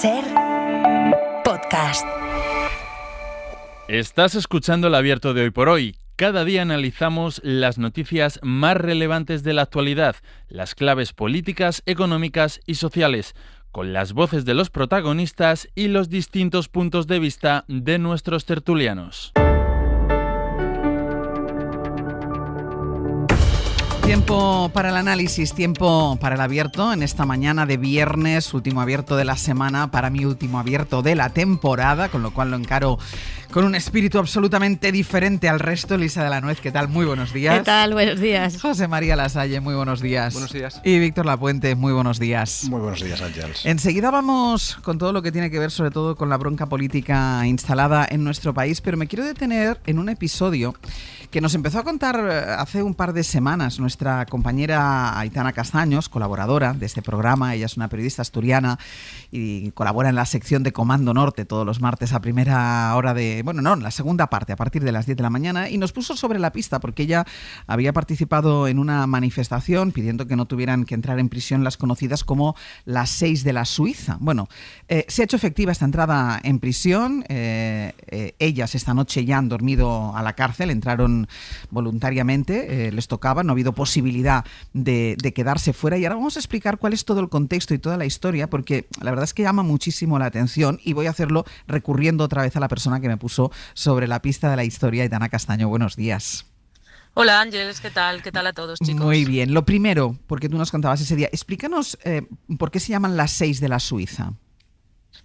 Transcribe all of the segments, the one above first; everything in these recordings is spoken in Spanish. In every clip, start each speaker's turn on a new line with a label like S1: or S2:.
S1: SER Podcast.
S2: Estás escuchando el Abierto de Hoy por Hoy. Cada día analizamos las noticias más relevantes de la actualidad, las claves políticas, económicas y sociales, con las voces de los protagonistas y los distintos puntos de vista de nuestros tertulianos.
S3: Tiempo para el análisis, tiempo para el abierto en esta mañana de viernes, último abierto de la semana, para mí último abierto de la temporada, con lo cual lo encaro con un espíritu absolutamente diferente al resto. Elisa de la Nuez, ¿qué tal? Muy buenos días.
S4: ¿Qué tal? Buenos días.
S3: José María Lasalle, muy buenos días.
S5: Buenos días.
S3: Y Víctor Lapuente, muy buenos días.
S5: Muy buenos días, Ángels.
S3: Enseguida vamos con todo lo que tiene que ver sobre todo con la bronca política instalada en nuestro país, pero me quiero detener en un episodio que nos empezó a contar hace un par de semanas nuestra compañera Aitana Castaños, colaboradora de este programa. Ella es una periodista asturiana y colabora en la sección de Comando Norte todos los martes a primera hora de... Bueno, no, en la segunda parte, a partir de las 10 de la mañana, y nos puso sobre la pista porque ella había participado en una manifestación pidiendo que no tuvieran que entrar en prisión las conocidas como las 6 de la Suiza. Bueno, se ha hecho efectiva esta entrada en prisión. Ellas esta noche ya han dormido a la cárcel, entraron voluntariamente, les tocaba, no ha habido posibilidad de quedarse fuera, y ahora vamos a explicar cuál es todo el contexto y toda la historia, porque la verdad es que llama muchísimo la atención, y voy a hacerlo recurriendo otra vez a la persona que me puso sobre la pista de la historia, Aitana Castaño. Buenos días.
S6: Hola Ángeles, ¿qué tal? ¿Qué tal a todos, chicos?
S3: Muy bien. Lo primero, porque tú nos contabas ese día, explícanos por qué se llaman las 6 de la Suiza.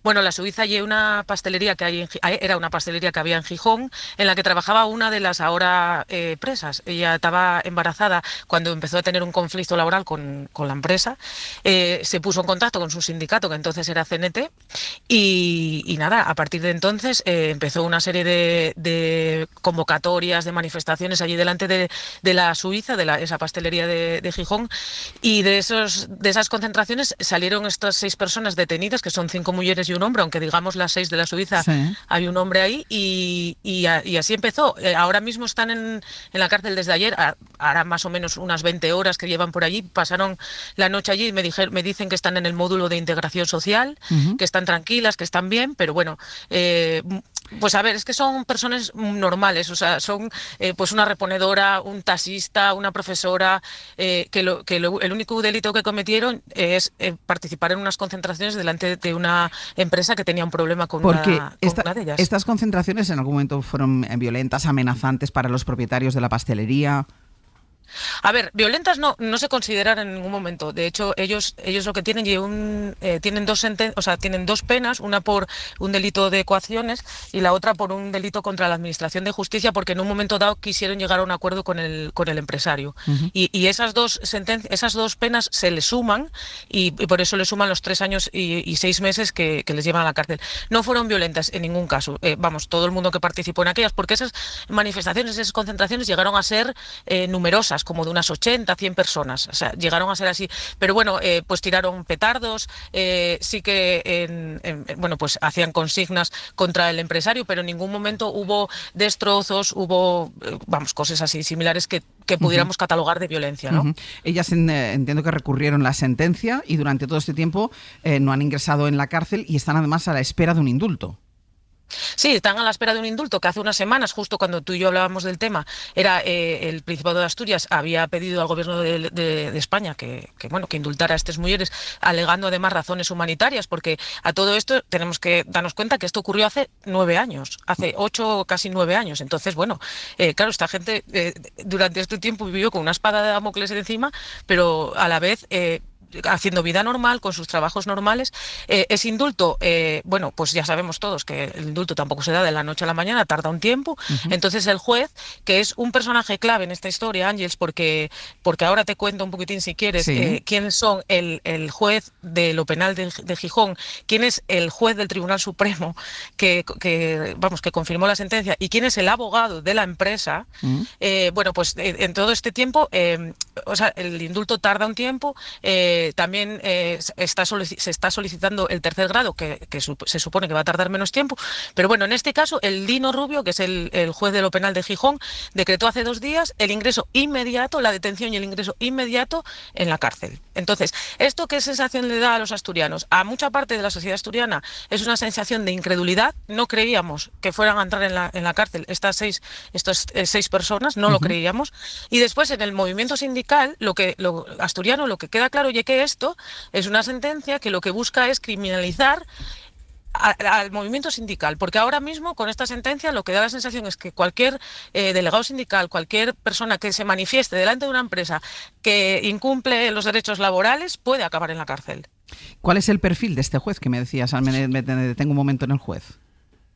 S6: Bueno, la Suiza hay una pastelería que era una pastelería que había en Gijón, en la que trabajaba una de las ahora presas. Ella estaba embarazada cuando empezó a tener un conflicto laboral con la empresa. Se puso en contacto con su sindicato, que entonces era CNT, y nada, a partir de entonces empezó una serie de convocatorias, de manifestaciones allí delante de la Suiza, esa pastelería de Gijón, y de esas concentraciones salieron estas 6 personas detenidas, que son 5 mujeres y un hombre, aunque digamos las 6 de la Suiza, sí. Hay un hombre ahí, y así empezó. Ahora mismo están en la cárcel desde ayer, ahora más o menos unas 20 horas que llevan por allí, pasaron la noche allí, y me dicen que están en el módulo de integración social, que están tranquilas, que están bien, pero bueno, pues a ver, es que son personas normales, o sea, son pues una reponedora, un taxista, una profesora, el único delito que cometieron es participar en unas concentraciones delante de una empresa que tenía un problema con una de ellas.
S3: ¿Estas concentraciones en algún momento fueron violentas, amenazantes para los propietarios de la pastelería?
S6: A ver, violentas no se consideran en ningún momento. De hecho, ellos lo que tienen tienen dos penas, una por un delito de coacciones y la otra por un delito contra la administración de justicia, porque en un momento dado quisieron llegar a un acuerdo con el empresario. Y esas dos penas se le suman, y por eso le suman los 3 años y 6 meses que les llevan a la cárcel. No fueron violentas en ningún caso. Todo el mundo que participó en aquellas, porque esas manifestaciones, esas concentraciones llegaron a ser numerosas, como de unas 80, 100 personas, o sea, llegaron a ser así, pero bueno, pues tiraron petardos, sí que pues hacían consignas contra el empresario, pero en ningún momento hubo destrozos, hubo cosas así similares que pudiéramos catalogar de violencia, ¿no?
S3: Ellas entiendo que recurrieron la sentencia y durante todo este tiempo no han ingresado en la cárcel y están además a la espera de un indulto.
S6: Sí, están a la espera de un indulto que hace unas semanas, justo cuando tú y yo hablábamos del tema, era el Principado de Asturias había pedido al gobierno de España que indultara a estas mujeres, alegando además razones humanitarias, porque a todo esto tenemos que darnos cuenta que esto ocurrió hace 9 años, hace 8, casi 9 años. Entonces, claro, esta gente durante este tiempo vivió con una espada de Damocles encima, pero a la vez haciendo vida normal, con sus trabajos normales. Ese indulto, pues ya sabemos todos que el indulto tampoco se da de la noche a la mañana, tarda un tiempo. Entonces el juez, que es un personaje clave en esta historia, Ángeles, porque ahora te cuento un poquitín, si quieres, quiénes son el juez de lo penal de Gijón, quién es el juez del Tribunal Supremo que confirmó la sentencia, y quién es el abogado de la empresa. En todo este tiempo, el indulto tarda un tiempo, también se está solicitando el tercer grado, que se supone que va a tardar menos tiempo. Pero bueno, en este caso, el Lino Rubio, que es el juez de lo penal de Gijón, decretó hace 2 días el ingreso inmediato, la detención y el ingreso inmediato en la cárcel. Entonces, ¿esto qué sensación le da a los asturianos? A mucha parte de la sociedad asturiana es una sensación de incredulidad. No creíamos que fueran a entrar en la cárcel estas seis personas, no lo creíamos. Y después, en el movimiento sindical, lo que queda claro es que esto es una sentencia que lo que busca es criminalizar al movimiento sindical, porque ahora mismo con esta sentencia lo que da la sensación es que cualquier delegado sindical, cualquier persona que se manifieste delante de una empresa que incumple los derechos laborales puede acabar en la cárcel.
S3: ¿Cuál es el perfil de este juez que me decías? Me detengo un momento en el juez.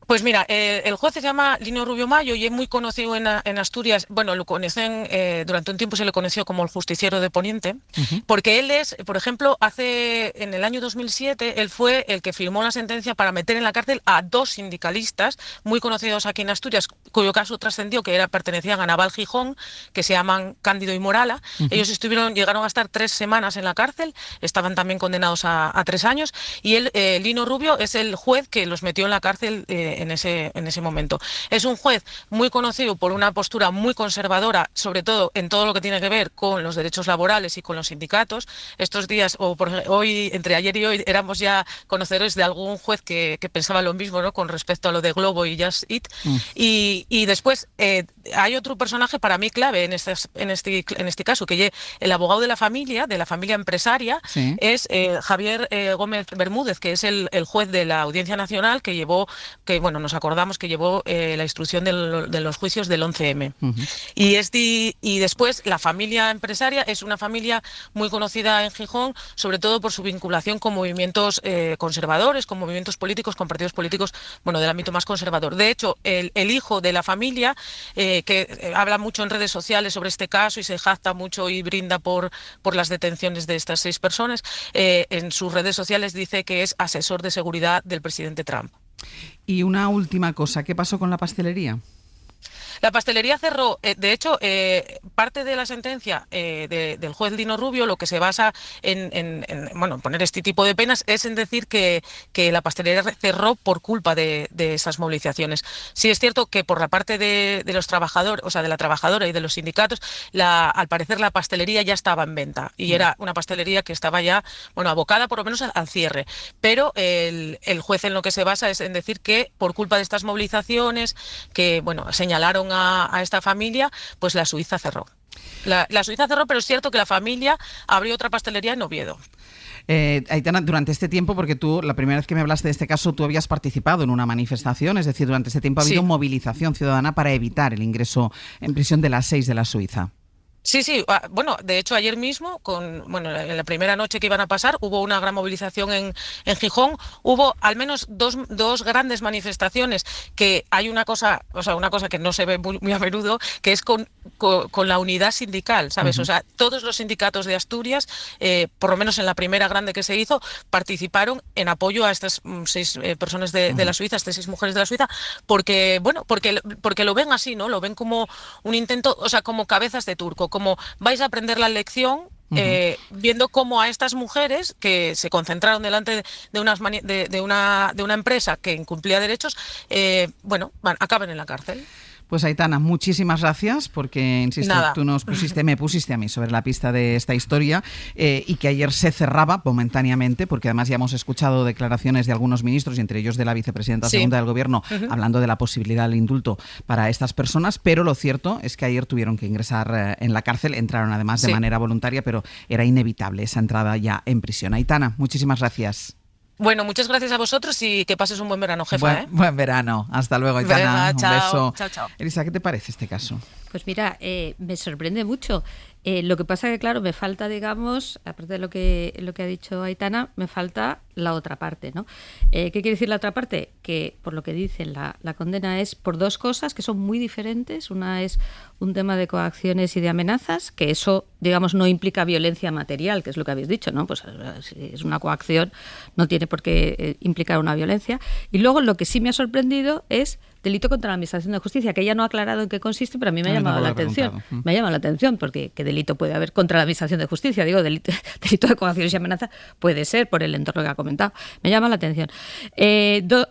S6: Pues mira, el juez se llama Lino Rubio Mayo y es muy conocido en Asturias. Bueno, lo conocen, durante un tiempo se le conoció como el justiciero de Poniente, porque él es, por ejemplo, en el año 2007, él fue el que firmó la sentencia para meter en la cárcel a 2 sindicalistas muy conocidos aquí en Asturias, cuyo caso trascendió que pertenecían a Naval Gijón, que se llaman Cándido y Morala. Ellos llegaron a estar 3 semanas en la cárcel, estaban también condenados a 3 años, y él, Lino Rubio, es el juez que los metió en la cárcel en ese momento. Es un juez muy conocido por una postura muy conservadora, sobre todo en todo lo que tiene que ver con los derechos laborales y con los sindicatos. Estos días, hoy, entre ayer y hoy, éramos ya conocedores de algún juez que pensaba lo mismo, ¿no?, con respecto a lo de Globo y Just Eat. Y después hay otro personaje para mí clave en este caso, que es el abogado de la familia empresaria, ¿sí? Es Javier Gómez Bermúdez, que es el juez de la Audiencia Nacional nos acordamos que llevó la instrucción de los juicios del 11M. Y después la familia empresaria es una familia muy conocida en Gijón, sobre todo por su vinculación con movimientos conservadores, con movimientos políticos, con partidos políticos, del ámbito más conservador. De hecho, el hijo de la familia, que habla mucho en redes sociales sobre este caso y se jacta mucho y brinda por las detenciones de estas 6 personas, en sus redes sociales dice que es asesor de seguridad del presidente Trump.
S3: Y una última cosa, ¿qué pasó con la pastelería?
S6: La pastelería cerró. De hecho, parte de la sentencia del juez Lino Rubio lo que se basa en poner este tipo de penas es en decir que la pastelería cerró por culpa de esas movilizaciones. Sí es cierto que por la parte de los trabajadores, o sea, de la trabajadora y de los sindicatos, al parecer la pastelería ya estaba en venta y era una pastelería que estaba ya, abocada por lo menos al cierre. Pero el juez en lo que se basa es en decir que por culpa de estas movilizaciones que, señalaron a esta familia, pues la Suiza cerró. La Suiza cerró, pero es cierto que la familia abrió otra pastelería en Oviedo.
S3: Aitana, durante este tiempo, porque tú, la primera vez que me hablaste de este caso, tú habías participado en una manifestación, es decir, durante este tiempo ha habido movilización ciudadana para evitar el ingreso en prisión de las 6 de la Suiza.
S6: Sí, de hecho ayer mismo, en la primera noche que iban a pasar, hubo una gran movilización en Gijón, hubo al menos dos grandes manifestaciones, que hay una cosa que no se ve muy a menudo, que es con la unidad sindical, ¿sabes? O sea, todos los sindicatos de Asturias, por lo menos en la primera grande que se hizo, participaron en apoyo a estas 6 personas de la Suiza, estas 6 mujeres de la Suiza, porque lo ven así, ¿no? Lo ven como un intento, o sea, como cabezas de turco, como vais a aprender la lección, viendo cómo a estas mujeres que se concentraron delante de una empresa que incumplía derechos, acaben en la cárcel.
S3: Pues Aitana, muchísimas gracias porque, insisto, tú me pusiste a mí sobre la pista de esta historia y que ayer se cerraba momentáneamente, porque además ya hemos escuchado declaraciones de algunos ministros y entre ellos de la vicepresidenta segunda del Gobierno hablando de la posibilidad del indulto para estas personas, pero lo cierto es que ayer tuvieron que ingresar en la cárcel, entraron además de manera voluntaria, pero era inevitable esa entrada ya en prisión. Aitana, muchísimas gracias.
S6: Bueno, muchas gracias a vosotros y que pases un buen verano, jefa.
S3: Buen verano. Hasta luego, Aitana.
S6: Venga,
S3: un beso.
S6: Chao.
S3: Elisa, ¿qué te parece este caso?
S4: Pues mira, me sorprende mucho. Lo que pasa que, claro, me falta, digamos, aparte de lo que ha dicho Aitana, me falta la otra parte, ¿no? ¿Qué quiere decir la otra parte? Que, por lo que dicen, la condena es por dos cosas que son muy diferentes. Una es un tema de coacciones y de amenazas, que eso, digamos, no implica violencia material, que es lo que habéis dicho, ¿no? Pues si es una coacción, no tiene por qué implicar una violencia. Y luego lo que sí me ha sorprendido es delito contra la Administración de Justicia, que ella no ha aclarado en qué consiste, pero a mí me ha llamado la atención. Me ha llamado la atención, porque ¿qué delito puede haber contra la Administración de Justicia? Digo, delito de coacciones y amenaza puede ser por el entorno que ha comentado. Me llama la atención.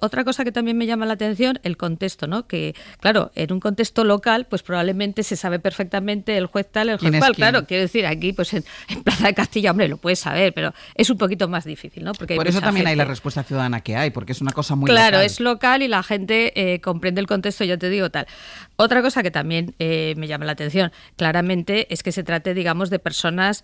S4: Otra cosa que también me llama la atención, el contexto, ¿no? Que, claro, en un contexto local, pues probablemente se sabe perfectamente el juez tal, el juez cual. Claro, quiero decir, aquí, pues en Plaza de Castilla, hombre, lo puedes saber, pero es un poquito más difícil, ¿no? Porque
S3: por eso también hay la respuesta ciudadana que hay, porque es una cosa muy
S4: claro,
S3: local.
S4: es local y la gente comprende el contexto, ya te digo, tal. Otra cosa que también me llama la atención, claramente, es que se trate, digamos, de personas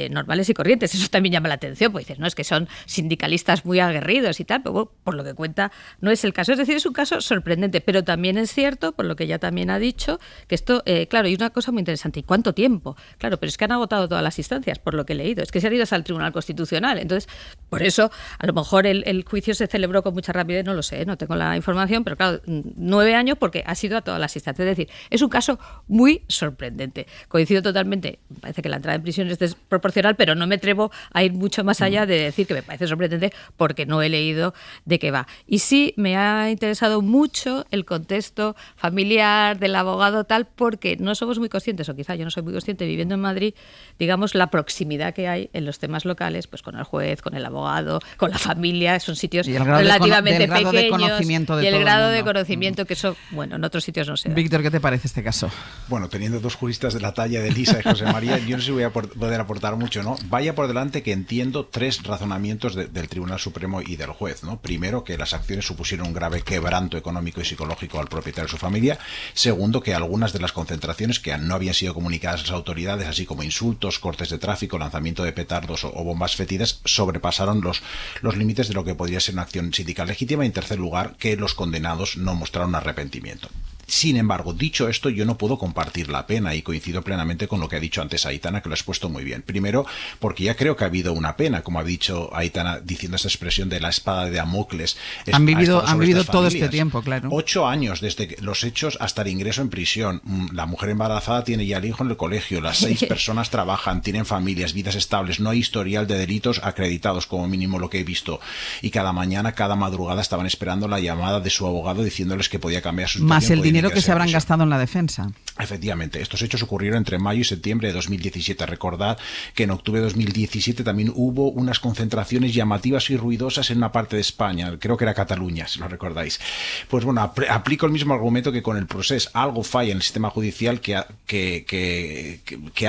S4: normales y corrientes. Eso también llama la atención, pues dices, no, es que son sindicalistas muy aguerridos y tal, pero bueno, por lo que cuenta no es el caso. Es decir, es un caso sorprendente, pero también es cierto, por lo que ella también ha dicho, que esto, claro, y una cosa muy interesante, ¿y cuánto tiempo? Claro, pero es que han agotado todas las instancias, por lo que he leído, es que se han ido hasta el Tribunal Constitucional. Entonces, por eso, a lo mejor el juicio se celebró con mucha rapidez, no lo sé, no tengo la información, pero claro, 9 años porque ha sido a todas las instancias. Es decir, es un caso muy sorprendente. Coincido totalmente, me parece que la entrada en prisión es desproporcional, pero no me atrevo a ir mucho más allá de decir que me parece sorprendente porque no he leído de qué va. Y sí me ha interesado mucho el contexto familiar del abogado tal, porque no somos muy conscientes, o quizá yo no soy muy consciente viviendo en Madrid, digamos, la proximidad que hay en los temas locales, pues con el juez, con el abogado, con la familia, son sitios relativamente pequeños y el grado de conocimiento que eso, bueno, en otros sitios no se da.
S3: Víctor, ¿qué te parece este caso?
S5: Bueno, teniendo dos juristas de la talla de Elisa y José María, yo no sé si voy a poder aportar mucho, ¿no? Vaya por delante que entiendo tres razonamientos del Tribunal Supremo y del juez, ¿no? Primero, que las acciones supusieron un grave quebranto económico y psicológico al propietario y su familia. Segundo, que algunas de las concentraciones que no habían sido comunicadas a las autoridades, así como insultos, cortes de tráfico, lanzamiento de petardos o bombas fétidas, sobrepasaron los límites de lo que podría ser una acción sindical legítima. Y en tercer lugar, que los condenados no mostraron arrepentimiento. Sin embargo, dicho esto, yo no puedo compartir la pena y coincido plenamente con lo que ha dicho antes Aitana, que lo has puesto muy bien. Primero, porque ya creo que ha habido una pena, como ha dicho Aitana, diciendo esta expresión de la espada de Damocles.
S3: Han vivido todo este tiempo, claro.
S5: 8 años desde los hechos hasta el ingreso en prisión. La mujer embarazada tiene ya el hijo en el colegio, las 6 personas trabajan, tienen familias, vidas estables, no hay historial de delitos acreditados, como mínimo lo que he visto. Y cada mañana, cada madrugada estaban esperando la llamada de su abogado diciéndoles que podía cambiar su situación.
S3: Más el dinero que se habrán gastado en la defensa.
S5: Efectivamente, estos hechos ocurrieron entre mayo y septiembre de 2017. Recordad que en octubre de 2017 también hubo unas concentraciones llamativas y ruidosas en una parte de España, creo que era Cataluña, si lo recordáis. Pues bueno, aplico el mismo argumento que con el proceso. Algo falla en el sistema judicial que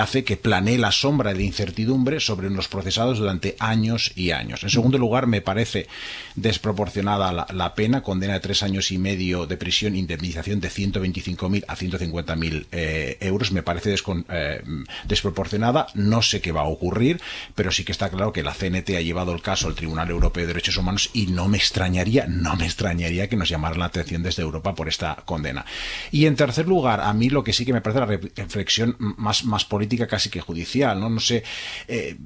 S5: hace que planee la sombra de incertidumbre sobre los procesados durante años y años. En segundo lugar, me parece desproporcionada la pena, condena de 3 años y medio de prisión, indemnización de 125.000 a 150.000 euros, me parece desproporcionada. No sé qué va a ocurrir, pero sí que está claro que la CNT ha llevado el caso al Tribunal Europeo de Derechos Humanos y no me extrañaría que nos llamara la atención desde Europa por esta condena. Y en tercer lugar, a mí lo que sí que me parece la reflexión más política casi que judicial, ¿no? No sé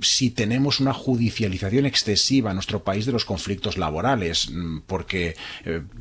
S5: si tenemos una judicialización excesiva en nuestro país de los conflictos laborales, porque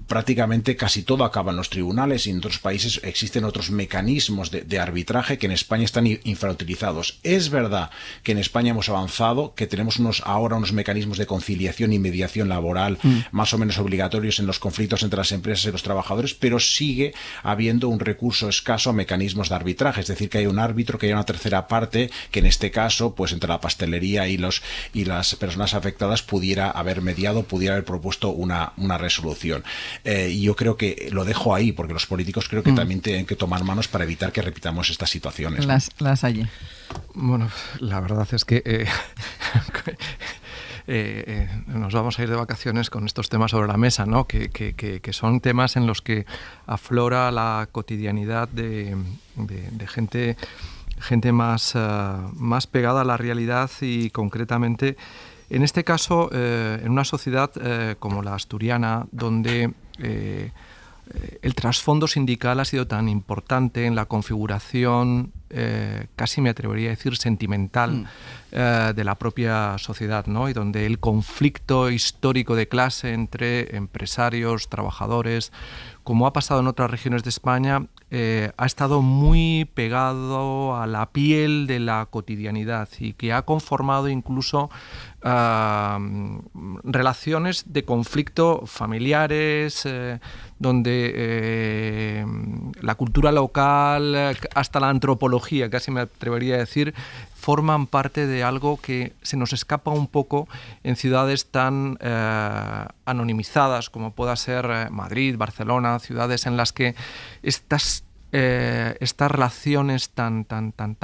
S5: prácticamente casi todo acaba en los tribunales y en otros países existen otros mecanismos de arbitraje que en España están infrautilizados. Es verdad que en España hemos avanzado, que tenemos ahora unos mecanismos de conciliación y mediación laboral más o menos obligatorios en los conflictos entre las empresas y los trabajadores, pero sigue habiendo un recurso escaso a mecanismos de arbitraje, es decir, que hay un árbitro, que hay una tercera parte, que en este caso, pues entre la pastelería y las personas afectadas pudiera haber mediado, pudiera haber propuesto una resolución. Y yo creo que lo dejo ahí, porque los políticos creo que también tienen que tomar manos para evitar que repitamos estas situaciones.
S3: Las hay.
S7: Bueno, la verdad es que nos vamos a ir de vacaciones con estos temas sobre la mesa, ¿no? Que son temas en los que aflora la cotidianidad de gente más pegada a la realidad y concretamente, en este caso, en una sociedad como la asturiana, donde el trasfondo sindical ha sido tan importante en la configuración casi me atrevería a decir sentimental de la propia sociedad, ¿no? Y donde el conflicto histórico de clase entre empresarios, trabajadores, como ha pasado en otras regiones de España, ha estado muy pegado a la piel de la cotidianidad y que ha conformado incluso relaciones de conflicto familiares, donde la cultura local, hasta la antropología, casi me atrevería a decir, forman parte de algo que se nos escapa un poco en ciudades tan anonimizadas como pueda ser Madrid, Barcelona, ciudades en las que estas relaciones tan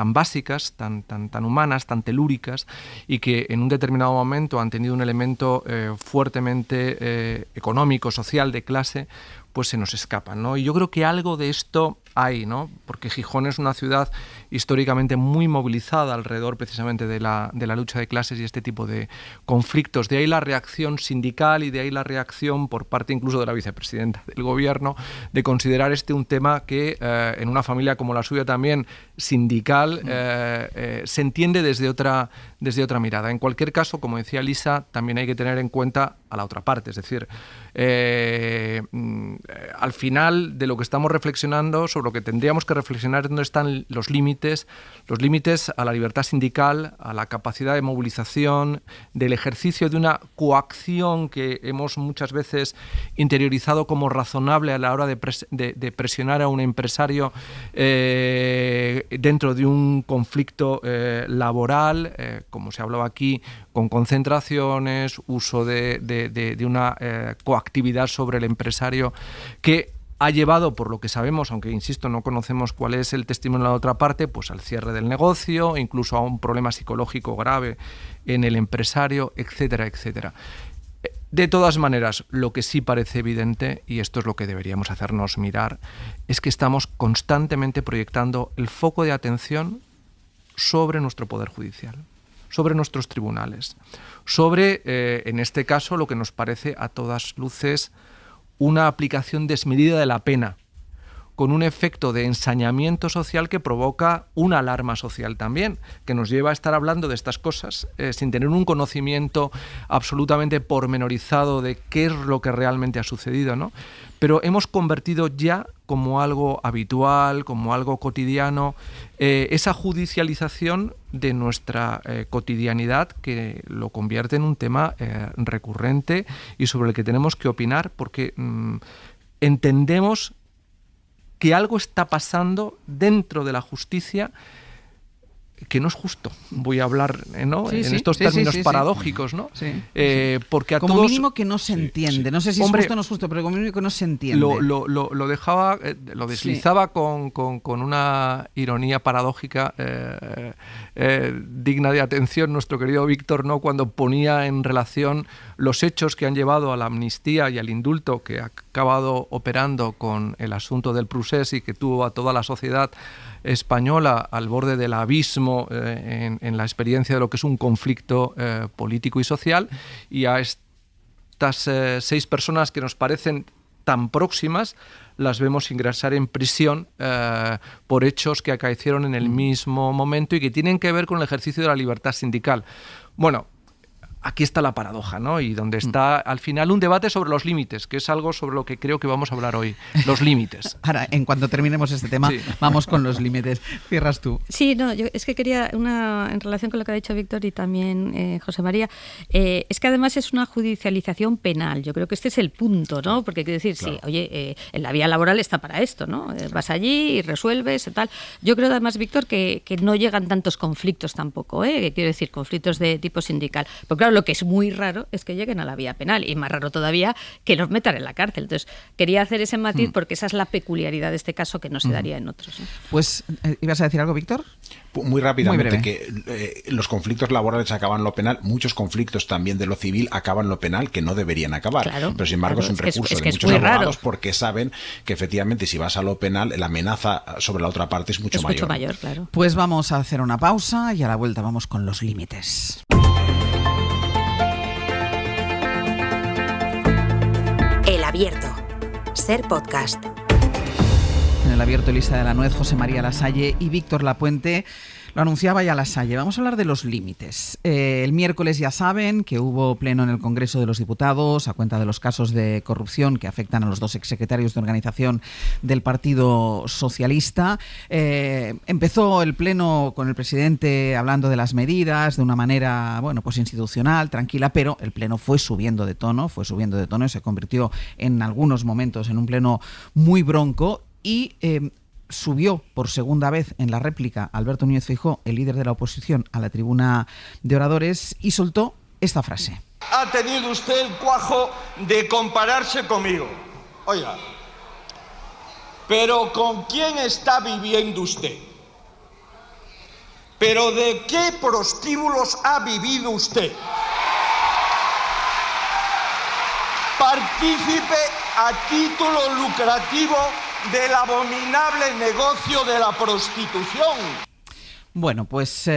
S7: básicas, tan humanas, tan telúricas, y que en un determinado momento han tenido un elemento fuertemente económico, social, de clase, pues se nos escapan, ¿no? Y yo creo que algo de esto hay, ¿no? Porque Gijón es una ciudad históricamente muy movilizada alrededor precisamente de la lucha de clases y este tipo de conflictos. De ahí la reacción sindical y de ahí la reacción por parte incluso de la vicepresidenta del gobierno de considerar un tema que en una familia como la suya también sindical se entiende desde otra mirada. En cualquier caso, como decía Lisa, también hay que tener en cuenta a la otra parte, es decir, al final de lo que estamos reflexionando, sobre lo que tendríamos que reflexionar es dónde están los límites a la libertad sindical, a la capacidad de movilización, del ejercicio de una coacción que hemos muchas veces interiorizado como razonable a la hora de presionar a un empresario dentro de un conflicto laboral, como se hablaba aquí, con concentraciones, uso de una coactividad sobre el empresario que ha llevado, por lo que sabemos, aunque insisto, no conocemos cuál es el testimonio de la otra parte, pues al cierre del negocio, incluso a un problema psicológico grave en el empresario, etcétera, etcétera. De todas maneras, lo que sí parece evidente, y esto es lo que deberíamos hacernos mirar, es que estamos constantemente proyectando el foco de atención sobre nuestro Poder Judicial, sobre nuestros tribunales, sobre, en este caso, lo que nos parece a todas luces una aplicación desmedida de la pena, con un efecto de ensañamiento social que provoca una alarma social también, que nos lleva a estar hablando de estas cosas sin tener un conocimiento absolutamente pormenorizado de qué es lo que realmente ha sucedido, ¿no? Pero hemos convertido ya como algo habitual, como algo cotidiano, esa judicialización de nuestra cotidianidad que lo convierte en un tema recurrente y sobre el que tenemos que opinar porque entendemos que algo está pasando dentro de la justicia que no es justo. Voy a hablar ¿no? en estos términos paradójicos, ¿no? Sí. Porque a
S3: como
S7: todos,
S3: mínimo que no se entiende. No sé si
S7: hombre,
S3: es justo o no es justo, pero como mínimo que no se entiende.
S7: Lo dejaba, lo deslizaba con una ironía paradójica digna de atención nuestro querido Víctor, ¿no? Cuando ponía en relación los hechos que han llevado a la amnistía y al indulto que ha acabado operando con el asunto del procés y que tuvo a toda la sociedad española al borde del abismo en la experiencia de lo que es un conflicto político y social, y a estas 6 personas que nos parecen tan próximas las vemos ingresar en prisión por hechos que acaecieron en el mismo momento y que tienen que ver con el ejercicio de la libertad sindical. Bueno, aquí está la paradoja, ¿no? Y donde está al final un debate sobre los límites, que es algo sobre lo que creo que vamos a hablar hoy, los límites.
S3: Ahora, en cuanto terminemos este tema, vamos con los límites. Cierras tú.
S4: Sí, no, yo es que quería en relación con lo que ha dicho Víctor y también José María, es que además es una judicialización penal. Yo creo que este es el punto, ¿no? Porque quiero decir, claro, sí, oye, en la vía laboral está para esto, ¿no? Vas allí y resuelves y tal. Yo creo además, Víctor, que no llegan tantos conflictos tampoco, que quiero decir, conflictos de tipo sindical. Porque claro, lo que es muy raro es que lleguen a la vía penal y más raro todavía que los metan en la cárcel. Entonces, quería hacer ese matiz porque esa es la peculiaridad de este caso que no se daría en otros, ¿no?
S3: Pues, ¿ibas a decir algo, Víctor?
S5: Muy rápidamente, que los conflictos laborales acaban lo penal, muchos conflictos también de lo civil acaban lo penal, que no deberían acabar. Claro, pero sin embargo es un recurso de muchos abogados porque saben que efectivamente si vas a lo penal la amenaza sobre la otra parte es mucho mayor.
S4: Mucho mayor, claro.
S3: Pues vamos a hacer una pausa y a la vuelta vamos con los límites.
S1: El Abierto. Ser podcast.
S3: En el abierto Elisa de la Nuez, José María Lasalle y Víctor Lapuente. Lo anunciaba ya Lasalle. Vamos a hablar de los límites. El miércoles ya saben que hubo pleno en el Congreso de los Diputados a cuenta de los casos de corrupción que afectan a los dos exsecretarios de organización del Partido Socialista. Empezó el pleno con el presidente hablando de las medidas de una manera, bueno, pues institucional, tranquila, pero el pleno fue subiendo de tono y se convirtió en algunos momentos en un pleno muy bronco y subió por segunda vez en la réplica Alberto Núñez Feijóo, el líder de la oposición, a la tribuna de oradores y soltó esta frase.
S8: Ha tenido usted el cuajo de compararse conmigo. Oiga, pero ¿con quién está viviendo usted? ¿Pero de qué prostíbulos ha vivido usted? Partícipe a título lucrativo del abominable negocio de la prostitución.
S3: Bueno, pues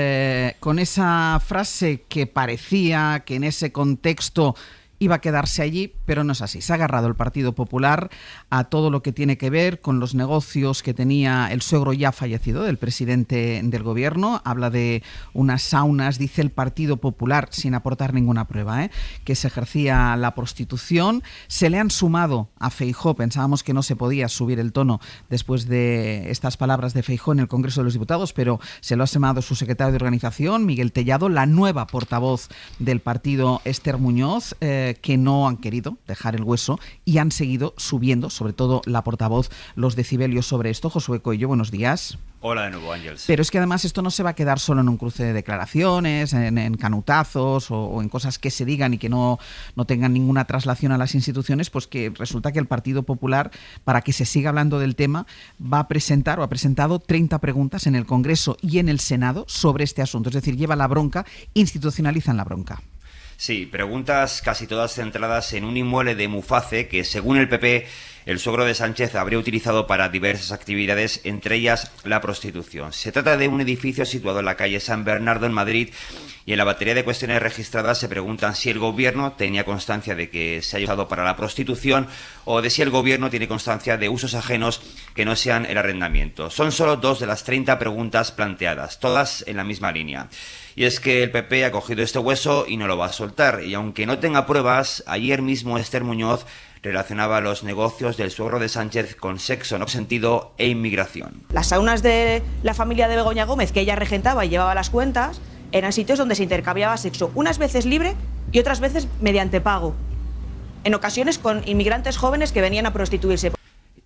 S3: con esa frase que parecía que en ese contexto iba a quedarse allí, pero no es así. Se ha agarrado el Partido Popular a todo lo que tiene que ver con los negocios que tenía el suegro ya fallecido del presidente del gobierno. Habla de unas saunas, dice el Partido Popular, sin aportar ninguna prueba, que se ejercía la prostitución. Se le han sumado a Feijóo, pensábamos que no se podía subir el tono después de estas palabras de Feijóo en el Congreso de los Diputados, pero se lo ha sumado su secretario de organización, Miguel Tellado, la nueva portavoz del partido, Esther Muñoz, que no han querido dejar el hueso y han seguido subiendo, sobre todo la portavoz, los decibelios sobre esto. Josué Coello, buenos días.
S9: Hola de nuevo, Ángels.
S3: Pero es que además esto no se va a quedar solo en un cruce de declaraciones, en canutazos o en cosas que se digan y que no tengan ninguna traslación a las instituciones, pues que resulta que el Partido Popular, para que se siga hablando del tema, va a presentar o ha presentado 30 preguntas en el Congreso y en el Senado sobre este asunto. Es decir, lleva la bronca, institucionalizan la bronca.
S9: Sí, preguntas casi todas centradas en un inmueble de Muface que, según el PP, el suegro de Sánchez habría utilizado para diversas actividades, entre ellas la prostitución. Se trata de un edificio situado en la calle San Bernardo, en Madrid, y en la batería de cuestiones registradas se preguntan si el gobierno tenía constancia de que se haya usado para la prostitución o de si el gobierno tiene constancia de usos ajenos que no sean el arrendamiento. Son solo 2 de las 30 preguntas planteadas, todas en la misma línea. Y es que el PP ha cogido este hueso y no lo va a soltar. Y aunque no tenga pruebas, ayer mismo Esther Muñoz relacionaba los negocios del suegro de Sánchez con sexo no consentido e inmigración.
S10: Las saunas de la familia de Begoña Gómez, que ella regentaba y llevaba las cuentas, eran sitios donde se intercambiaba sexo, unas veces libre y otras veces mediante pago. En ocasiones con inmigrantes jóvenes que venían a prostituirse.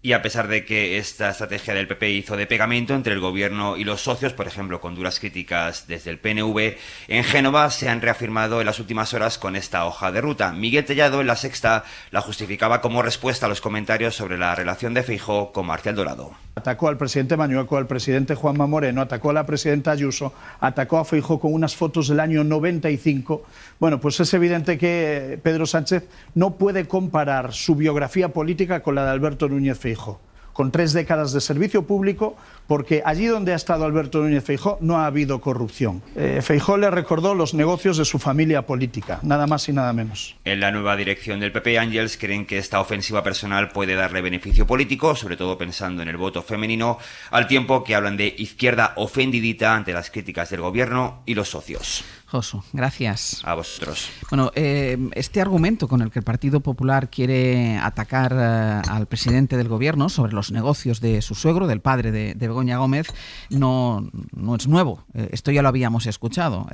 S9: Y a pesar de que esta estrategia del PP hizo de pegamento entre el gobierno y los socios, por ejemplo, con duras críticas desde el PNV, en Génova se han reafirmado en las últimas horas con esta hoja de ruta. Miguel Tellado, en La Sexta, la justificaba como respuesta a los comentarios sobre la relación de Feijóo con Marcial Dorado.
S11: Atacó al presidente Mañueco, al presidente Juanma Moreno, atacó a la presidenta Ayuso, atacó a Feijóo con unas fotos del año 95. Bueno, pues es evidente que Pedro Sánchez no puede comparar su biografía política con la de Alberto Núñez Feijóo, con 3 décadas de servicio público, porque allí donde ha estado Alberto Núñez Feijóo no ha habido corrupción. Feijóo le recordó los negocios de su familia política, nada más y nada menos.
S9: En la nueva dirección del PP, Ángels, creen que esta ofensiva personal puede darle beneficio político, sobre todo pensando en el voto femenino, al tiempo que hablan de izquierda ofendidita ante las críticas del gobierno y los socios.
S3: Josu, gracias.
S9: A vosotros.
S3: Bueno, este argumento con el que el Partido Popular quiere atacar al presidente del gobierno sobre los negocios de su suegro, del padre de Begoña Gómez, no es nuevo. Esto ya lo habíamos escuchado.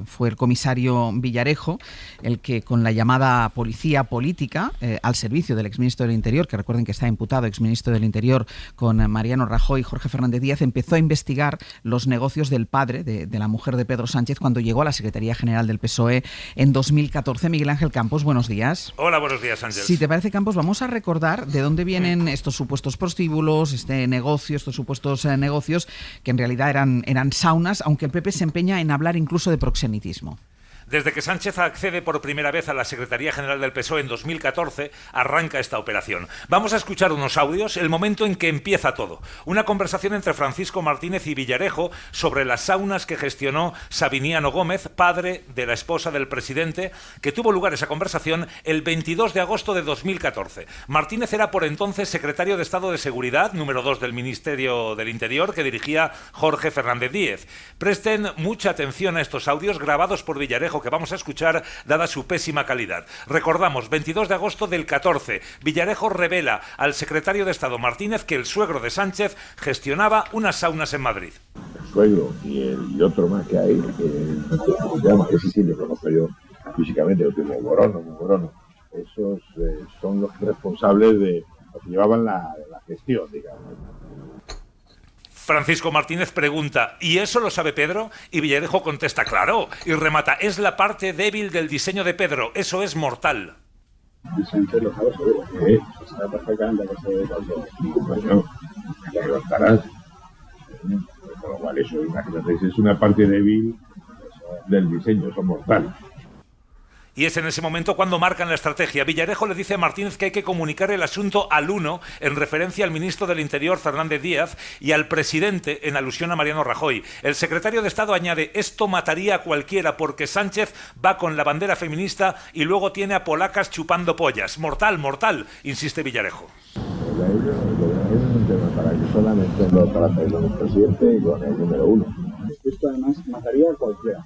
S3: Fue el comisario Villarejo el que, con la llamada policía política al servicio del exministro del Interior, que recuerden que está imputado exministro del Interior con Mariano Rajoy y Jorge Fernández Díaz, empezó a investigar los negocios del padre de la mujer de Pedro Sánchez cuando llegó a la Secretaría General del PSOE en 2014. Miguel Ángel Campos, buenos días.
S12: Hola, buenos días, Ángel.
S3: Si te parece, Campos, vamos a recordar de dónde vienen estos supuestos prostíbulos, estos supuestos negocios, que en realidad eran saunas, aunque el PP se empeña en hablar incluso de proxenetismo.
S12: Desde que Sánchez accede por primera vez a la Secretaría General del PSOE en 2014, arranca esta operación. Vamos a escuchar unos audios, el momento en que empieza todo. Una conversación entre Francisco Martínez y Villarejo sobre las saunas que gestionó Sabiniano Gómez, padre de la esposa del presidente, que tuvo lugar esa conversación el 22 de agosto de 2014. Martínez era por entonces secretario de Estado de Seguridad, número 2 del Ministerio del Interior, que dirigía Jorge Fernández Díez. Presten mucha atención a estos audios grabados por Villarejo que vamos a escuchar, dada su pésima calidad. Recordamos, 22 de agosto del 14, Villarejo revela al secretario de Estado Martínez que el suegro de Sánchez gestionaba unas saunas en Madrid.
S13: El suegro y otro más que hay, que ese sí le conozco yo físicamente, lo tengo Morono. Esos son los responsables de los que llevaban la gestión, digamos.
S12: Francisco Martínez pregunta, ¿y eso lo sabe Pedro? Y Villarejo contesta, claro, y remata, es la parte débil del diseño de Pedro, eso es mortal.
S13: Sánchez lo sabe seguro, sabe perfectamente que se cuando bueno, ya lo estarás. Con lo cual eso, imagínate, es una parte débil del diseño, eso es mortal.
S12: Y es en ese momento cuando marcan la estrategia. Villarejo le dice a Martínez que hay que comunicar el asunto al uno, en referencia al ministro del Interior, Fernández Díaz, y al presidente, en alusión a Mariano Rajoy. El secretario de Estado añade, esto mataría a cualquiera porque Sánchez va con la bandera feminista y luego tiene a polacas chupando pollas. Mortal, mortal, insiste Villarejo.
S13: Para que solamente lo trate con el presidente y con el número 1. Esto además mataría a cualquiera.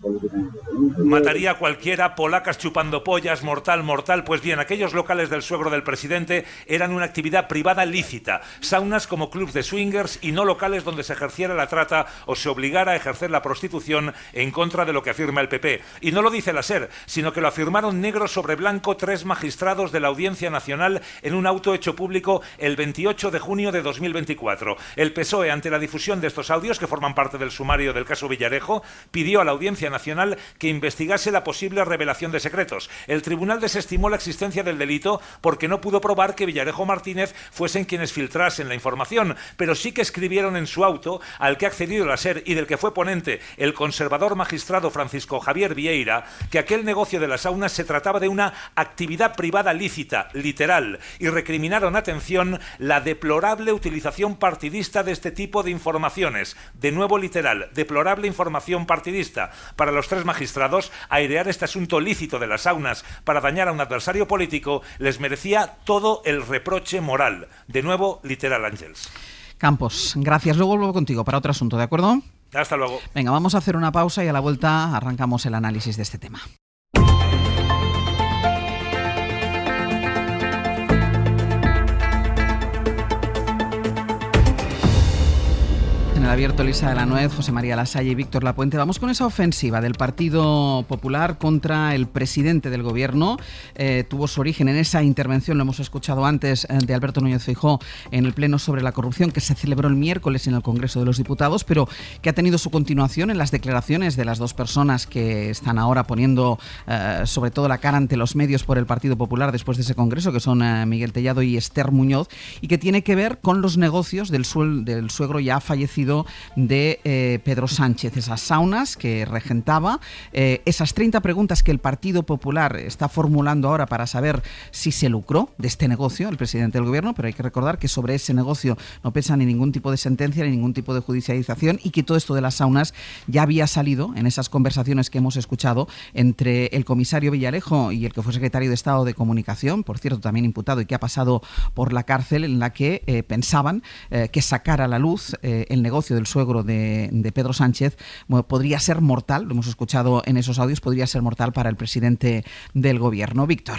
S12: Mataría a cualquiera, polacas chupando pollas, mortal, mortal. Pues bien, aquellos locales del suegro del presidente eran una actividad privada lícita. Saunas como clubs de swingers y no locales donde se ejerciera la trata o se obligara a ejercer la prostitución en contra de lo que afirma el PP. Y no lo dice la SER, sino que lo afirmaron negro sobre blanco 3 magistrados de la Audiencia Nacional en un auto hecho público el 28 de junio de 2024. El PSOE, ante la difusión de estos audios, que forman parte del sumario del caso Villarejo, pidió a la Audiencia Nacional que investigase la posible revelación de secretos. El tribunal desestimó la existencia del delito porque no pudo probar que Villarejo Martínez fuesen quienes filtrasen la información, pero sí que escribieron en su auto, al que ha accedido la SER y del que fue ponente el conservador magistrado Francisco Javier Vieira, que aquel negocio de las saunas se trataba de una actividad privada lícita, literal, y recriminaron, atención, la deplorable utilización partidista de este tipo de informaciones. De nuevo literal, deplorable información partidista. Para los 3 magistrados, airear este asunto lícito de las saunas para dañar a un adversario político les merecía todo el reproche moral. De nuevo, literal, Ángels.
S3: Campos, gracias. Luego vuelvo contigo para otro asunto, ¿de acuerdo?
S12: Hasta luego.
S3: Venga, vamos a hacer una pausa y a la vuelta arrancamos el análisis de este tema. En el abierto, Elisa de la Nuez, José María Lasalle y Víctor Lapuente. Vamos con esa ofensiva del Partido Popular contra el presidente del Gobierno. Tuvo su origen en esa intervención, lo hemos escuchado antes, de Alberto Núñez Feijóo en el Pleno sobre la corrupción que se celebró el miércoles en el Congreso de los Diputados, pero que ha tenido su continuación en las declaraciones de las 2 personas que están ahora poniendo sobre todo la cara ante los medios por el Partido Popular después de ese Congreso, que son Miguel Tellado y Esther Muñoz, y que tiene que ver con los negocios del suegro ya fallecido de Pedro Sánchez, esas saunas que regentaba, esas 30 preguntas que el Partido Popular está formulando ahora para saber si se lucró de este negocio el presidente del Gobierno, pero hay que recordar que sobre ese negocio no pesa ni ningún tipo de sentencia ni ningún tipo de judicialización, y que todo esto de las saunas ya había salido en esas conversaciones que hemos escuchado entre el comisario Villarejo y el que fue secretario de Estado de Comunicación, por cierto también imputado y que ha pasado por la cárcel, en la que pensaban que sacar a la luz el negocio del suegro de Pedro Sánchez podría ser mortal, lo hemos escuchado en esos audios, podría ser mortal para el presidente del Gobierno. Víctor.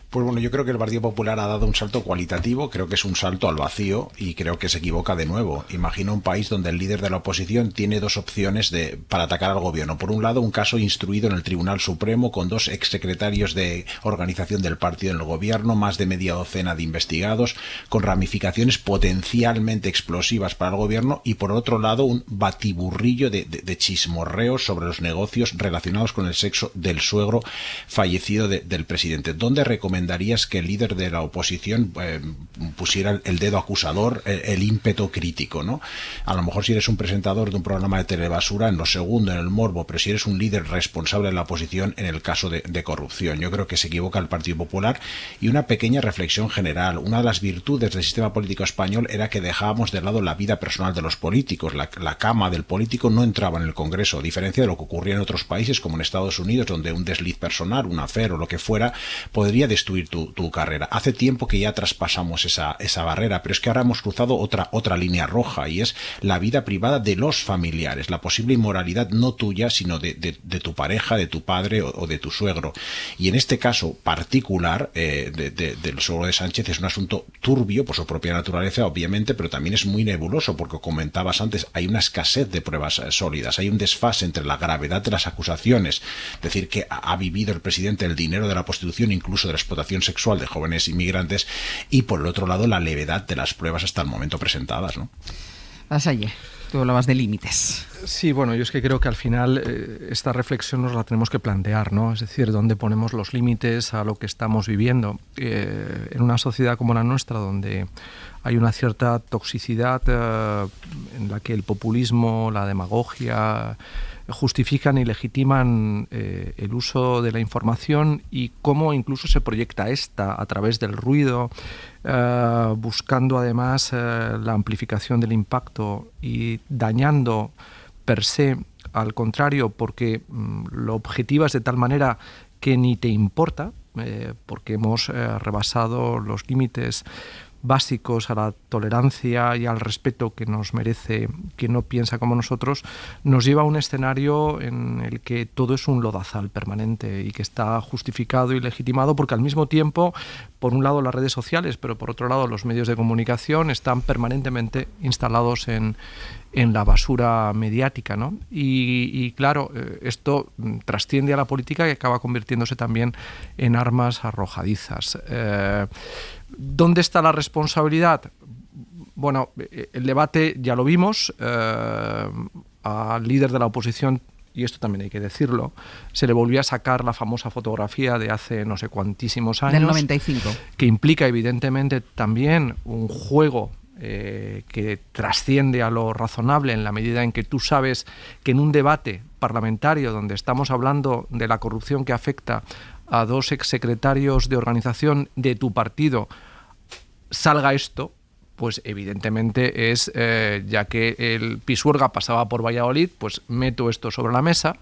S5: Pues bueno, yo creo que el Partido Popular ha dado un salto cualitativo, creo que es un salto al vacío y creo que se equivoca de nuevo. Imagino un país donde el líder de la oposición tiene 2 opciones para atacar al gobierno. Por un lado, un caso instruido en el Tribunal Supremo con 2 exsecretarios de organización del partido en el gobierno, más de media docena de investigados, con ramificaciones potencialmente explosivas para el gobierno, y por otro lado, un batiburrillo de chismorreos sobre los negocios relacionados con el sexo del suegro fallecido del presidente. ¿Dónde recomendarías que el líder de la oposición pusiera el dedo acusador, el ímpetu crítico, ¿no? A lo mejor si eres un presentador de un programa de telebasura, en lo segundo, en el morbo, pero si eres un líder responsable de la oposición, en el caso de corrupción. Yo creo que se equivoca el Partido Popular. Y una pequeña reflexión general. Una de las virtudes del sistema político español era que dejábamos de lado la vida personal de los políticos. La cama del político no entraba en el Congreso, a diferencia de lo que ocurría en otros países, como en Estados Unidos, donde un desliz personal, un affair o lo que fuera, podría destruir tu carrera. Hace tiempo que ya traspasamos esa barrera, pero es que ahora hemos cruzado otra línea roja, y es la vida privada de los familiares, la posible inmoralidad no tuya, sino de tu pareja, de tu padre o de tu suegro. Y en este caso particular del suegro de Sánchez es un asunto turbio por su propia naturaleza, obviamente, pero también es muy nebuloso, porque comentabas antes, hay una escasez de pruebas sólidas, hay un desfase entre la gravedad de las acusaciones, decir que ha vivido el presidente el dinero de la prostitución, incluso de la explotación sexual de jóvenes inmigrantes, y por el otro lado la levedad de las pruebas hasta el momento presentadas, ¿no?
S3: Lasalle, tú hablabas de límites.
S7: Sí, bueno, yo es que creo que al final esta reflexión nos la tenemos que plantear, ¿no? Es decir, ¿dónde ponemos los límites a lo que estamos viviendo? En una sociedad como la nuestra, donde hay una cierta toxicidad en la que el populismo, la demagogia justifican y legitiman el uso de la información, y cómo incluso se proyecta esta a través del ruido, buscando además la amplificación del impacto y dañando per se al contrario, porque lo objetivas de tal manera que ni te importa, porque hemos rebasado los límites básicos a la tolerancia y al respeto que nos merece quien no piensa como nosotros, nos lleva a un escenario en el que todo es un lodazal permanente y que está justificado y legitimado, porque al mismo tiempo, por un lado las redes sociales, pero por otro lado los medios de comunicación están permanentemente instalados en la basura mediática, ¿no? Y claro, esto trasciende a la política y acaba convirtiéndose también en armas arrojadizas. ¿Dónde está la responsabilidad? Bueno, el debate ya lo vimos, al líder de la oposición, y esto también hay que decirlo, se le volvió a sacar la famosa fotografía de hace no sé cuantísimos años.
S3: Del 95.
S7: Que implica evidentemente también un juego que trasciende a lo razonable, en la medida en que tú sabes que en un debate parlamentario donde estamos hablando de la corrupción que afecta a dos exsecretarios de organización de tu partido, salga esto, pues evidentemente es, ya que el Pisuerga pasaba por Valladolid, pues meto esto sobre la mesa.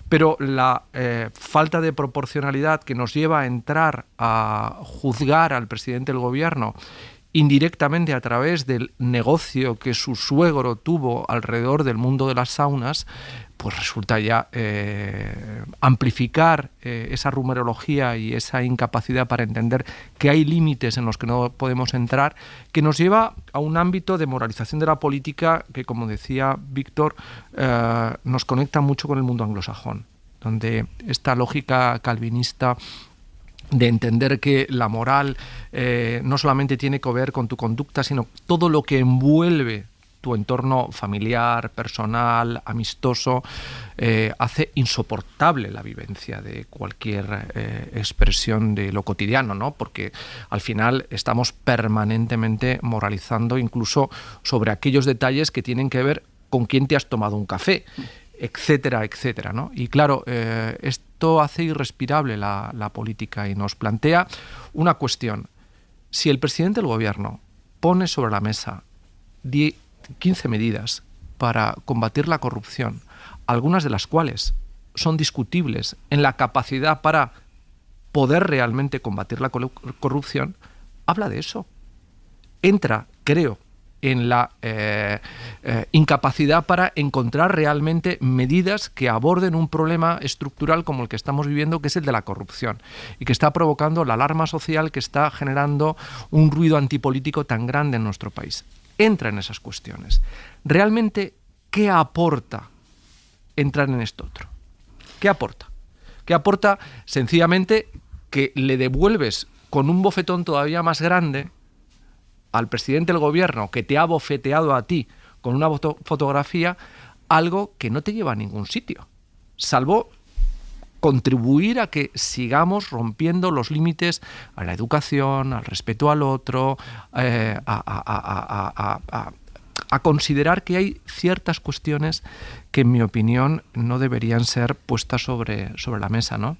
S7: Pero la falta de proporcionalidad que nos lleva a entrar a juzgar al presidente del gobierno indirectamente a través del negocio que su suegro tuvo alrededor del mundo de las saunas, pues resulta ya amplificar esa rumorología y esa incapacidad para entender que hay límites en los que no podemos entrar, que nos lleva a un ámbito de moralización de la política que, como decía Víctor, nos conecta mucho con el mundo anglosajón, donde esta lógica calvinista de entender que la moral no solamente tiene que ver con tu conducta, sino todo lo que envuelve tu entorno familiar, personal, amistoso, hace insoportable la vivencia de cualquier expresión de lo cotidiano, ¿no? Porque al final estamos permanentemente moralizando incluso sobre aquellos detalles que tienen que ver con quién te has tomado un café, etcétera, etcétera, ¿no? Y claro, esto hace irrespirable la política y nos plantea una cuestión. Si el presidente del gobierno pone sobre la mesa 15 medidas para combatir la corrupción, algunas de las cuales son discutibles en la capacidad para poder realmente combatir la corrupción, habla de eso. Entra, creo, en la incapacidad para encontrar realmente medidas que aborden un problema estructural como el que estamos viviendo, que es el de la corrupción, y que está provocando la alarma social, que está generando un ruido antipolítico tan grande en nuestro país. Entra en esas cuestiones. Realmente, ¿qué aporta entrar en esto otro? ¿Qué aporta? ¿Qué aporta? Sencillamente que le devuelves con un bofetón todavía más grande al presidente del gobierno, que te ha bofeteado a ti con una fotografía, algo que no te lleva a ningún sitio, salvo contribuir a que sigamos rompiendo los límites a la educación, al respeto al otro, a considerar que hay ciertas cuestiones que, en mi opinión, no deberían ser puestas sobre la mesa, ¿no?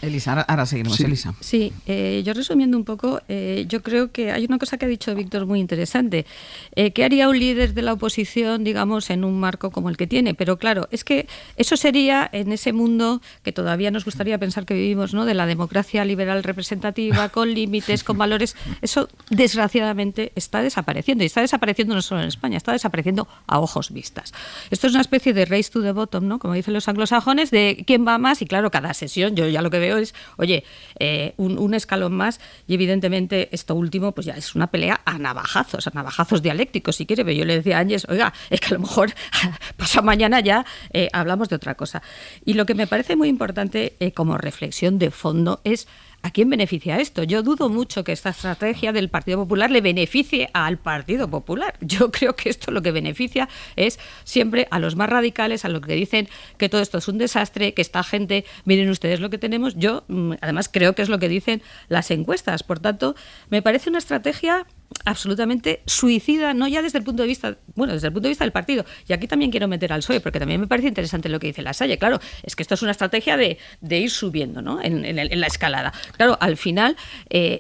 S3: Elisa, ahora seguimos,
S7: sí.
S3: Elisa.
S4: Sí, yo resumiendo un poco, yo creo que hay una cosa que ha dicho Víctor muy interesante. ¿Qué haría un líder de la oposición, digamos, en un marco como el que tiene? Pero claro, es que eso sería en ese mundo que todavía nos gustaría pensar que vivimos, ¿no? De la democracia liberal representativa, con límites, con valores. Eso, desgraciadamente, está desapareciendo. Y está desapareciendo no solo en España, está desapareciendo a ojos vistas. Esto es una especie de race to the bottom, ¿no? Como dicen los anglosajones, de quién va más. Y claro, cada sesión, yo ya lo que veo es, oye, un escalón más, y evidentemente esto último pues ya es una pelea a navajazos dialécticos, si quiere. Pero yo le decía a Ángels, oiga, es que a lo mejor pasado mañana ya hablamos de otra cosa. Y lo que me parece muy importante como reflexión de fondo es: ¿a quién beneficia esto? Yo dudo mucho que esta estrategia del Partido Popular le beneficie al Partido Popular. Yo creo que esto lo que beneficia es siempre a los más radicales, a los que dicen que todo esto es un desastre, que esta gente, miren ustedes lo que tenemos. Yo, además, creo que es lo que dicen las encuestas. Por tanto, me parece una estrategia absolutamente suicida, no ya desde el punto de vista, desde el punto de vista del partido. Y aquí también quiero meter al PSOE, porque también me parece interesante lo que dice Lasalle. Claro, es que esto es una estrategia de ir subiendo, ¿no? en la escalada. Claro, al final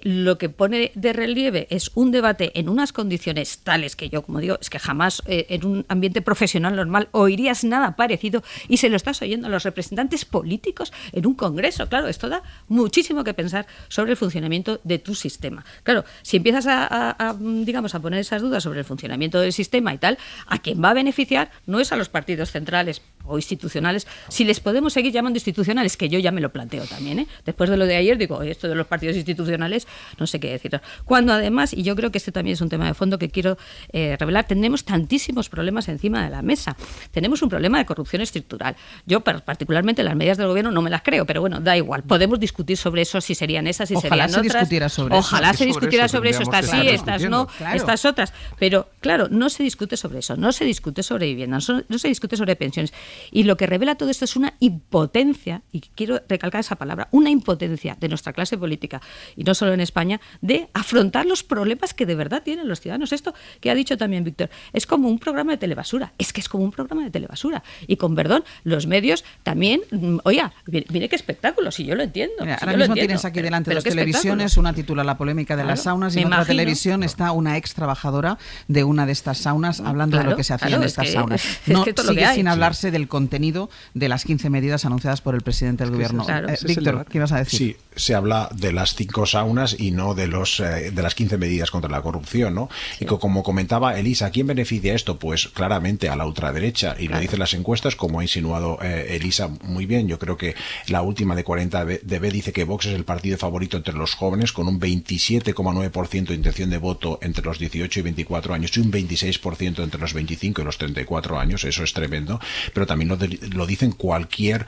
S4: lo que pone de relieve es un debate en unas condiciones tales que yo, como digo, es que jamás en un ambiente profesional normal oirías nada parecido, y se lo estás oyendo a los representantes políticos en un congreso. Claro, esto da muchísimo que pensar sobre el funcionamiento de tu sistema. Claro, si empiezas a poner esas dudas sobre el funcionamiento del sistema y tal, a quien va a beneficiar no es a los partidos centrales o institucionales, si les podemos seguir llamando institucionales, que yo ya me lo planteo también, ¿eh? Después de lo de ayer digo, esto de los partidos institucionales no sé qué decir. Cuando además, y yo creo que este también es un tema de fondo que quiero revelar, tenemos tantísimos problemas encima de la mesa. Tenemos un problema de corrupción estructural. Yo particularmente las medidas del gobierno no me las creo, pero bueno, da igual. Podemos discutir sobre eso, si serían esas, si
S3: Ojalá
S4: serían otras.
S3: Ojalá
S4: se discutiera sobre eso, estas sí, estas no,
S3: claro.
S4: Estas otras. Pero claro, no se discute sobre eso, no se discute sobre vivienda, no se discute sobre pensiones. Y lo que revela todo esto es una impotencia, y quiero recalcar esa palabra, una impotencia de nuestra clase política, y no solo en España, de afrontar los problemas que de verdad tienen los ciudadanos. Esto que ha dicho también Víctor, es como un programa de telebasura, es como un programa de telebasura. Y con perdón, los medios también, oiga, mire qué espectáculo, si yo lo entiendo.
S3: Mira,
S4: si
S3: ahora
S4: yo
S3: mismo
S4: lo
S3: tienes aquí delante
S4: pero
S3: dos
S4: qué
S3: televisiones,
S4: espectáculo.
S3: una titula La polémica de las saunas, y
S4: me
S3: en otra
S4: imagino.
S3: televisión está una ex trabajadora de una de estas saunas hablando de lo que se hacía en estas saunas. No sigue sin hablarse del contenido de las 15 medidas anunciadas por el presidente del gobierno. Víctor, ¿qué ibas a decir?
S5: Sí, se habla de las 5 saunas y no de las 15 medidas contra la corrupción, ¿no? Sí. Y como comentaba Elisa, ¿a quién beneficia esto? Pues claramente a la ultraderecha, y lo dicen las encuestas, como ha insinuado Elisa muy bien. Yo creo que la última de 40DB dice que Vox es el partido favorito entre los jóvenes, con un 27,9% de intención de voto entre los 18 y 24 años y un 26% entre los 25 y los 34 años. Eso es tremendo, pero también lo dicen cualquier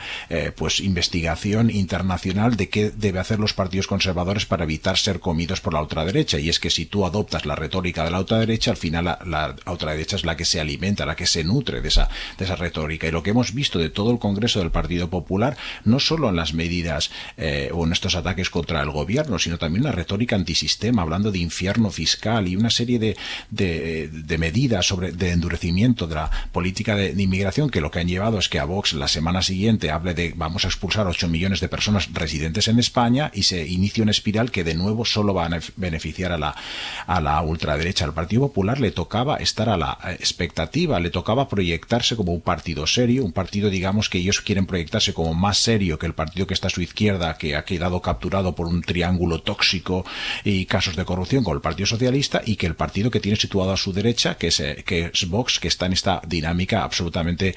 S5: investigación internacional de qué debe hacer los partidos conservadores para evitar ser comidos por la ultraderecha. Y es que si tú adoptas la retórica de la ultraderecha, al final la ultraderecha es la que se alimenta, la que se nutre de esa retórica. Y lo que hemos visto de todo el Congreso del Partido Popular, no solo en las medidas o en estos ataques contra el gobierno, sino también la retórica antisistema, hablando de infierno fiscal y una serie de medidas de endurecimiento de la política de inmigración, que lo que han llevado es que a Vox la semana siguiente hable de vamos a expulsar 8 millones de personas residentes en España, y se inicia una espiral que de nuevo solo va a beneficiar a la ultraderecha. Al Partido Popular le tocaba estar a la expectativa, le tocaba proyectarse como un partido serio, un partido, digamos, que ellos quieren proyectarse como más serio que el partido que está a su izquierda, que ha quedado capturado por un triángulo tóxico y casos de corrupción, con el Partido Socialista, y que el partido que tiene situado a su derecha, que es Vox, que está en esta dinámica absolutamente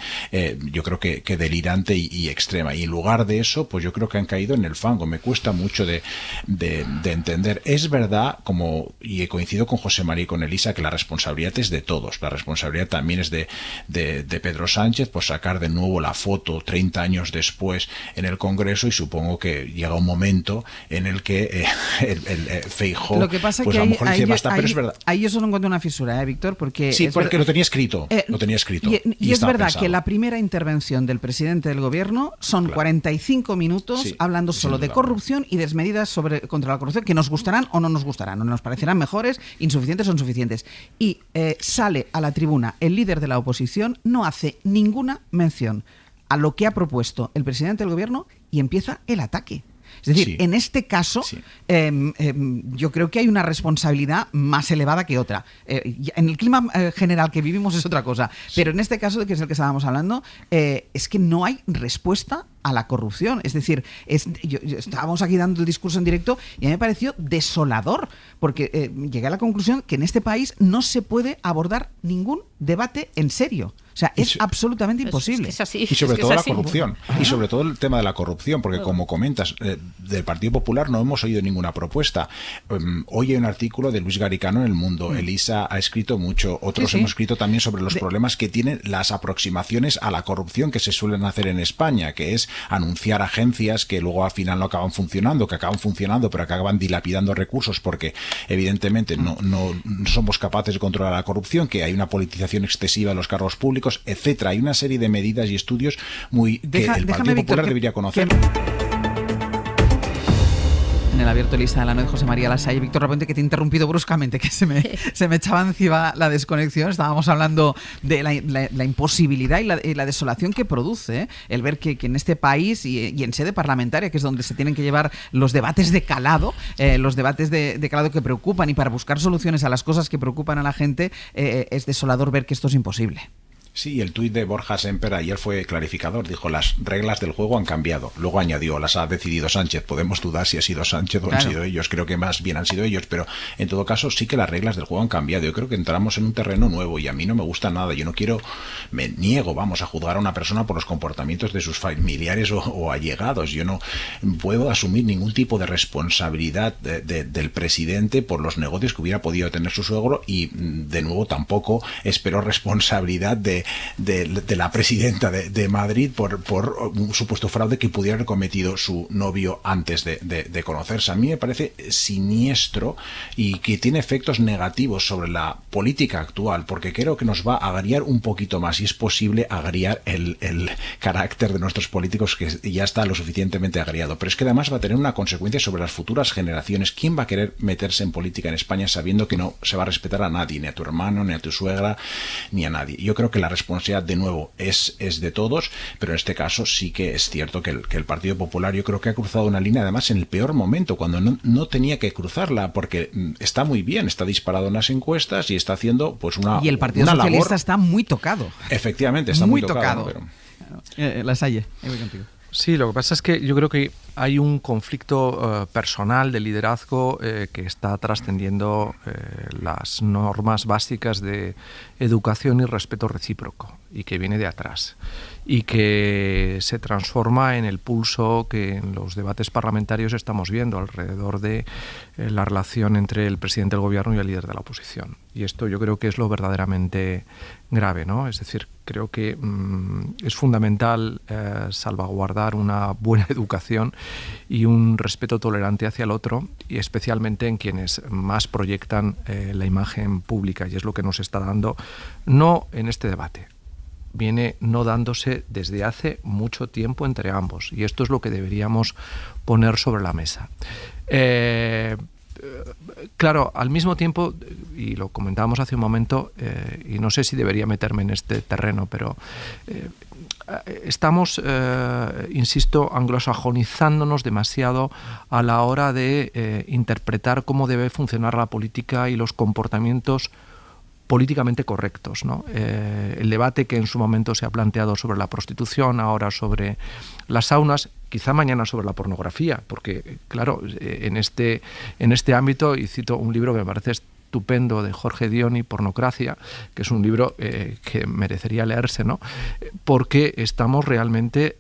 S5: yo creo que delirante y extrema. Y en lugar de eso, pues yo creo que han caído en el fango. Me cuesta mucho de entender. Es verdad, y coincido con José María y con Elisa, que la responsabilidad es de todos. La responsabilidad también es de Pedro Sánchez por sacar de nuevo la foto 30 años después en el Congreso, y supongo que llega un momento en el que Feijóo,
S3: lo que pasa
S5: pues
S3: que
S5: a lo mejor dice basta, pero es verdad.
S3: Ahí yo solo encuentro una fisura, Víctor, porque...
S5: Sí, porque lo tenía escrito.
S3: Y es verdad que la primera primera intervención del presidente del gobierno son 45 minutos hablando solo de corrupción y de medidas contra la corrupción que nos gustarán o no nos gustarán, o nos parecerán mejores, insuficientes o insuficientes. Y sale a la tribuna el líder de la oposición, no hace ninguna mención a lo que ha propuesto el presidente del gobierno y empieza el ataque. Es decir, en este caso, yo creo que hay una responsabilidad más elevada que otra. En el clima general que vivimos es otra cosa, pero en este caso, que es el que estábamos hablando, es que no hay respuesta a la corrupción. Es decir, estábamos aquí dando el discurso en directo y a mí me pareció desolador, porque llegué a la conclusión que en este país no se puede abordar ningún debate en serio. O sea, es absolutamente imposible.
S4: Es así,
S5: y sobre todo la corrupción. Y sobre todo el tema de la corrupción, porque como comentas, del Partido Popular no hemos oído ninguna propuesta. Hoy hay un artículo de Luis Garicano en El Mundo. Elisa ha escrito mucho. Otros hemos escrito también sobre los problemas que tienen las aproximaciones a la corrupción que se suelen hacer en España, que es anunciar agencias que luego al final no acaban funcionando, que acaban funcionando pero que acaban dilapidando recursos porque evidentemente no somos capaces de controlar la corrupción, que hay una politización excesiva de los cargos públicos, etcétera. Hay una serie de medidas y estudios que el Partido Popular debería conocer.
S3: En el abierto lista de la noche, José María Lasalle. Víctor, repente que te he interrumpido bruscamente, que se me echaba encima la desconexión. Estábamos hablando de la imposibilidad y la desolación que produce el ver que en este país y en sede parlamentaria, que es donde se tienen que llevar los debates de calado, que preocupan, y para buscar soluciones a las cosas que preocupan a la gente, es desolador ver que esto es imposible.
S5: Sí, el tuit de Borja Semper ayer fue clarificador. Dijo, las reglas del juego han cambiado. Luego añadió, las ha decidido Sánchez. Podemos dudar si ha sido Sánchez o han sido ellos. Creo que más bien han sido ellos, pero en todo caso sí que las reglas del juego han cambiado. Yo creo que entramos en un terreno nuevo y a mí no me gusta nada. Yo no quiero, me niego, a juzgar a una persona por los comportamientos de sus familiares o allegados. Yo no puedo asumir ningún tipo de responsabilidad del presidente por los negocios que hubiera podido tener su suegro y, de nuevo, tampoco espero responsabilidad de la presidenta de Madrid por un supuesto fraude que pudiera haber cometido su novio antes de conocerse. A mí me parece siniestro y que tiene efectos negativos sobre la política actual, porque creo que nos va a agriar un poquito más, y es posible agriar el carácter de nuestros políticos, que ya está lo suficientemente agriado. Pero es que además va a tener una consecuencia sobre las futuras generaciones. ¿Quién va a querer meterse en política en España sabiendo que no se va a respetar a nadie, ni a tu hermano, ni a tu suegra, ni a nadie? Yo creo que la responsabilidad, de nuevo, es de todos, pero en este caso sí que es cierto que el Partido Popular, yo creo que ha cruzado una línea, además en el peor momento, cuando no tenía que cruzarla, porque está muy bien, está disparado en las encuestas y está haciendo pues una
S3: y el Partido Socialista labor. Está muy tocado.
S5: Efectivamente, está muy tocado.
S3: Pero... Lasalle, voy contigo.
S7: Sí, lo que pasa es que yo creo que hay un conflicto personal de liderazgo que está trascendiendo las normas básicas de educación y respeto recíproco, y que viene de atrás, y que se transforma en el pulso que en los debates parlamentarios estamos viendo alrededor de la relación entre el presidente del gobierno y el líder de la oposición. Y esto yo creo que es lo verdaderamente grave, ¿no? Es decir, creo que es fundamental salvaguardar una buena educación y un respeto tolerante hacia el otro, y especialmente en quienes más proyectan la imagen pública, y es lo que nos está dando, no en este debate, viene no dándose desde hace mucho tiempo entre ambos, y esto es lo que deberíamos poner sobre la mesa. Claro, al mismo tiempo, y lo comentábamos hace un momento, y no sé si debería meterme en este terreno, pero estamos, insisto, anglosajonizándonos demasiado a la hora de interpretar cómo debe funcionar la política y los comportamientos políticamente correctos, ¿no? El debate que en su momento se ha planteado sobre la prostitución, ahora sobre las saunas, quizá mañana sobre la pornografía, porque, claro, en este ámbito, y cito un libro que me parece estupendo de Jorge Dioni, Pornocracia, que es un libro que merecería leerse, ¿no? Porque estamos realmente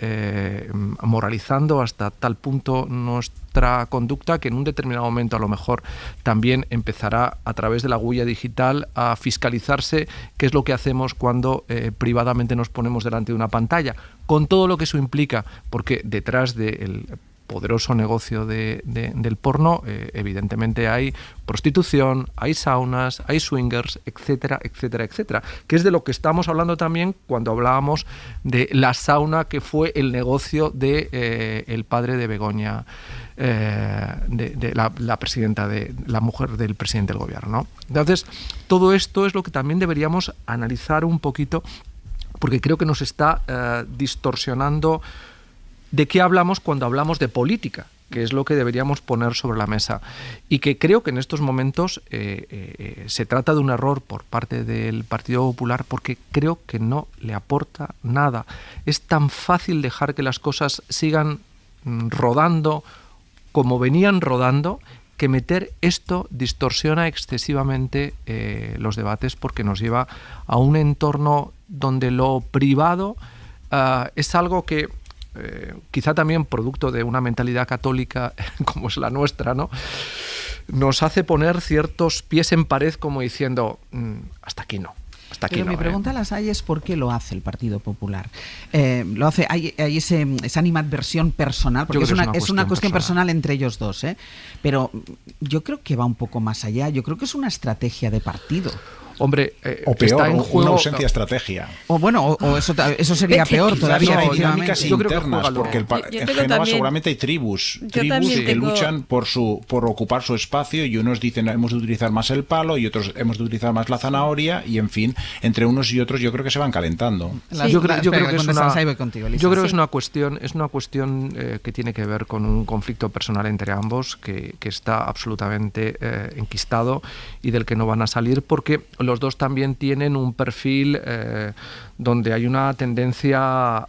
S7: moralizando hasta tal punto nuestra conducta que en un determinado momento a lo mejor también empezará a través de la huella digital a fiscalizarse qué es lo que hacemos cuando privadamente nos ponemos delante de una pantalla, con todo lo que eso implica, porque detrás del poderoso negocio del porno, evidentemente hay prostitución, hay saunas, hay swingers, etcétera, etcétera, etcétera, que es de lo que estamos hablando también cuando hablábamos de la sauna que fue el negocio de el padre de Begoña, de la presidenta, de la mujer del presidente del gobierno, ¿no? Entonces, todo esto es lo que también deberíamos analizar un poquito, porque creo que nos está distorsionando de qué hablamos cuando hablamos de política, que es lo que deberíamos poner sobre la mesa. Y que creo que en estos momentos se trata de un error por parte del Partido Popular, porque creo que no le aporta nada. Es tan fácil dejar que las cosas sigan rodando como venían rodando, que meter esto distorsiona excesivamente los debates, porque nos lleva a un entorno donde lo privado es algo que quizá también producto de una mentalidad católica como es la nuestra, ¿no?, nos hace poner ciertos pies en pared como diciendo hasta aquí no.
S3: Pero mi pregunta a las hay es ¿por qué lo hace el Partido Popular? Lo hace, hay esa animadversión personal, porque es una cuestión personal entre ellos dos, pero yo creo que va un poco más allá. Yo creo que es una estrategia de partido.
S7: Hombre,
S5: o peor, está en juego, una ausencia de estrategia.
S3: O bueno, o eso sería peor todavía.
S5: Hay dinámicas internas, porque en Génova seguramente hay tribus que luchan por ocupar su espacio, y unos dicen hemos de utilizar más el palo y otros hemos de utilizar más la zanahoria, y en fin, entre unos y otros yo creo que se van calentando.
S7: Yo creo que es una cuestión que tiene que ver con un conflicto personal entre ambos que está absolutamente enquistado y del que no van a salir, porque los dos también tienen un perfil donde hay una tendencia,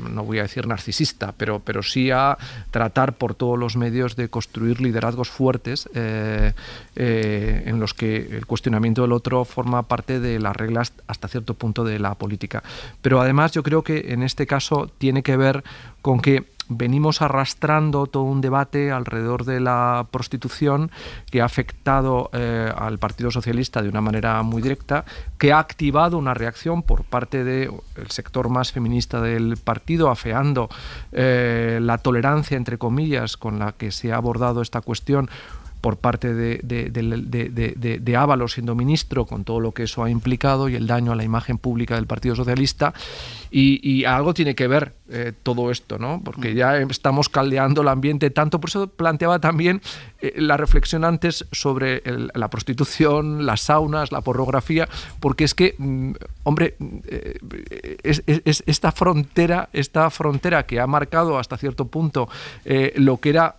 S7: no voy a decir narcisista, pero sí a tratar por todos los medios de construir liderazgos fuertes en los que el cuestionamiento del otro forma parte de las reglas hasta cierto punto de la política. Pero además yo creo que en este caso tiene que ver con que venimos arrastrando todo un debate alrededor de la prostitución que ha afectado al Partido Socialista de una manera muy directa, que ha activado una reacción por parte del sector más feminista del partido, afeando la tolerancia, entre comillas, con la que se ha abordado esta cuestión por parte de Ábalos siendo ministro, con todo lo que eso ha implicado y el daño a la imagen pública del Partido Socialista, y algo tiene que ver todo esto, ¿no? Porque ya estamos caldeando el ambiente tanto. Por eso planteaba también la reflexión antes sobre la prostitución, las saunas, la pornografía, porque es que, hombre, es esta frontera que ha marcado hasta cierto punto lo que era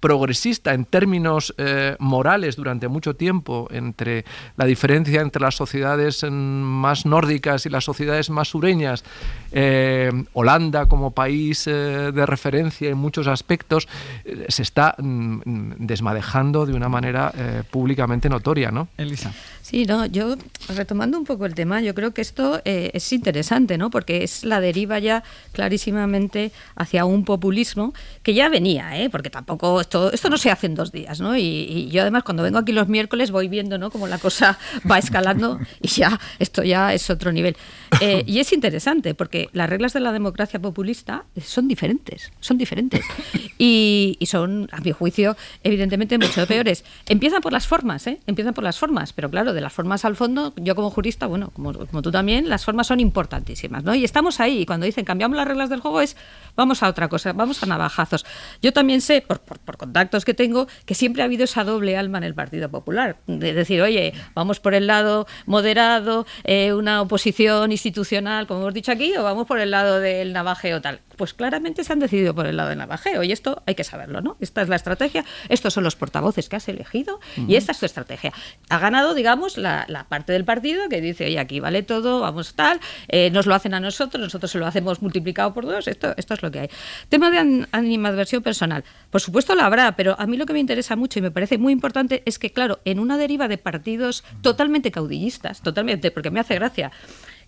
S7: progresista en términos morales durante mucho tiempo, entre la diferencia entre las sociedades más nórdicas y las sociedades más sureñas, Holanda como país de referencia en muchos aspectos, se está desmadejando de una manera públicamente notoria, ¿no?
S3: Elisa.
S4: Sí, no, yo retomando un poco el tema, yo creo que esto es interesante, ¿no? Porque es la deriva ya clarísimamente hacia un populismo que ya venía, porque tampoco esto no se hace en 2 días, ¿no? Y yo además cuando vengo aquí los miércoles voy viendo, ¿no?, cómo la cosa va escalando y esto ya es otro nivel. Y es interesante porque las reglas de la democracia populista son diferentes y son, a mi juicio, evidentemente mucho peores. Empiezan por las formas, pero claro, de las formas al fondo, yo como jurista, bueno, como tú también, las formas son importantísimas, ¿no? Y estamos ahí, y cuando dicen cambiamos las reglas del juego vamos a otra cosa, vamos a navajazos. Yo también sé, por contactos que tengo, que siempre ha habido esa doble alma en el Partido Popular, de decir, oye, vamos por el lado moderado, una oposición institucional, como hemos dicho aquí, o vamos por el lado del navajeo tal. Pues claramente se han decidido por el lado del navajeo, y esto hay que saberlo, ¿no? Esta es la estrategia, estos son los portavoces que has elegido, y esta es tu estrategia. Ha ganado, digamos, la parte del partido que dice, oye, aquí vale todo, vamos tal, nos lo hacen a nosotros se lo hacemos multiplicado por 2, esto es lo que hay. Tema de animadversión personal, por supuesto la habrá, pero a mí lo que me interesa mucho y me parece muy importante es que, claro, en una deriva de partidos totalmente caudillistas, totalmente, porque me hace gracia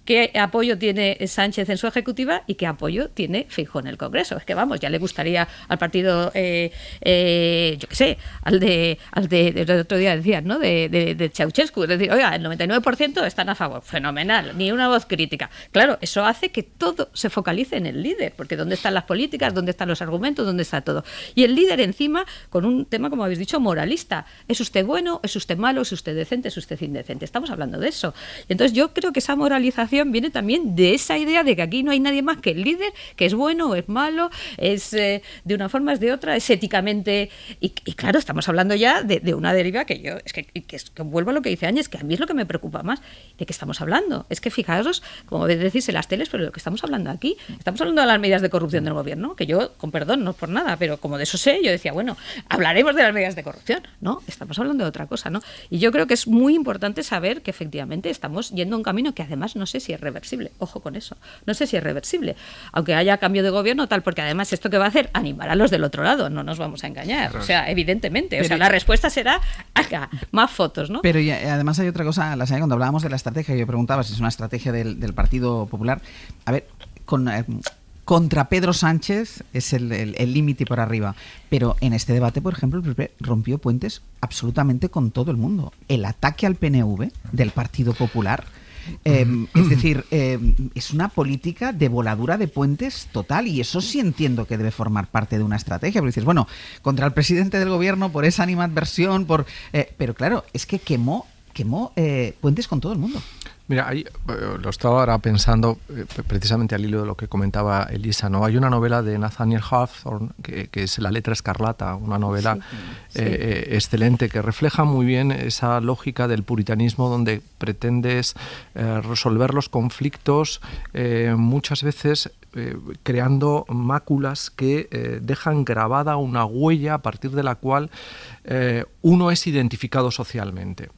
S4: qué apoyo tiene Sánchez en su ejecutiva y qué apoyo tiene Feijóo en el Congreso. Es que vamos, ya le gustaría al partido, yo qué sé, al de el otro día decían, ¿no? De Ceausescu, es decir, oiga, el 99% están a favor, fenomenal, ni una voz crítica. Claro, eso hace que todo se focalice en el líder, porque ¿dónde están las políticas? ¿Dónde están los argumentos? ¿Dónde está todo? Y el líder encima con un tema, como habéis dicho, moralista. ¿Es usted bueno? ¿Es usted malo? ¿Es usted decente? ¿Es usted indecente? Estamos hablando de eso. Y entonces yo creo que esa moralización viene también de esa idea de que aquí no hay nadie más que el líder, que es bueno o es malo, es de una forma, es de otra, es éticamente... Y claro, estamos hablando ya de una deriva que yo... Es que vuelvo a lo que dice Áñez, que a mí es lo que me preocupa más. ¿De qué estamos hablando? Es que fijaros, como decís en las teles, pero de lo que estamos hablando aquí, estamos hablando de las medidas de corrupción del gobierno, que yo, con perdón, no es por nada, pero como de eso sé, yo decía, bueno, hablaremos de las medidas de corrupción, ¿no? Estamos hablando de otra cosa, ¿no? Y yo creo que es muy importante saber que efectivamente estamos yendo a un camino que además no sé si es reversible. Ojo con eso. No sé si es reversible. Aunque haya cambio de gobierno, tal, porque además esto que va a hacer, animar a los del otro lado, no nos vamos a engañar. Claro. O sea, evidentemente. O sea, la respuesta será acá, más fotos, ¿no?
S3: Pero además hay otra cosa, Lasaña, cuando hablábamos de la estrategia, yo preguntaba si es una estrategia del Partido Popular. A ver, contra Pedro Sánchez es el límite por arriba. Pero en este debate, por ejemplo, el PP rompió puentes absolutamente con todo el mundo. El ataque al PNV del Partido Popular, es decir, es una política de voladura de puentes total, y eso sí entiendo que debe formar parte de una estrategia. Porque dices, bueno, contra el presidente del gobierno por esa animadversión, pero claro, es que quemó puentes con todo el mundo.
S7: Mira, ahí lo estaba ahora pensando precisamente al hilo de lo que comentaba Elisa, ¿no? Hay una novela de Nathaniel Hawthorne que es La letra escarlata, una novela excelente que refleja muy bien esa lógica del puritanismo donde pretendes resolver los conflictos muchas veces creando máculas que dejan grabada una huella a partir de la cual uno es identificado socialmente.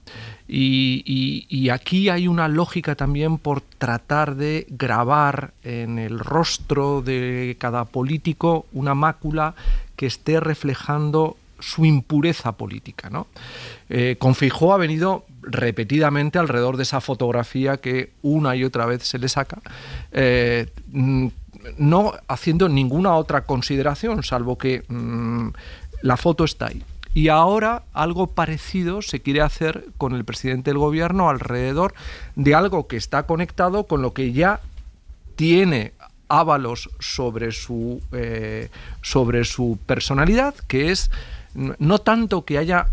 S7: Y aquí hay una lógica también por tratar de grabar en el rostro de cada político una mácula que esté reflejando su impureza política, ¿no? Con Feijóo ha venido repetidamente alrededor de esa fotografía que una y otra vez se le saca, no haciendo ninguna otra consideración, salvo que la foto está ahí. Y ahora algo parecido se quiere hacer con el presidente del gobierno alrededor de algo que está conectado con lo que ya tiene ávalos sobre su personalidad, que es no tanto que haya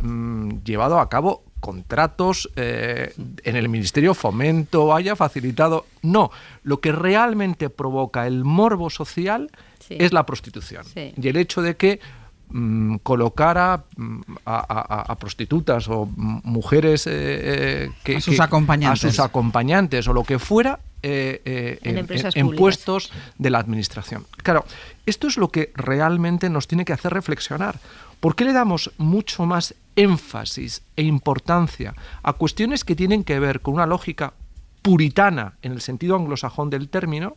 S7: llevado a cabo contratos en el Ministerio de Fomento, haya facilitado... No, lo que realmente provoca el morbo social es la prostitución. Sí. Y el hecho de que colocara a prostitutas o mujeres
S3: a sus
S7: acompañantes o lo que fuera en puestos de la administración. Claro, esto es lo que realmente nos tiene que hacer reflexionar. ¿Por qué le damos mucho más énfasis e importancia a cuestiones que tienen que ver con una lógica puritana en el sentido anglosajón del término,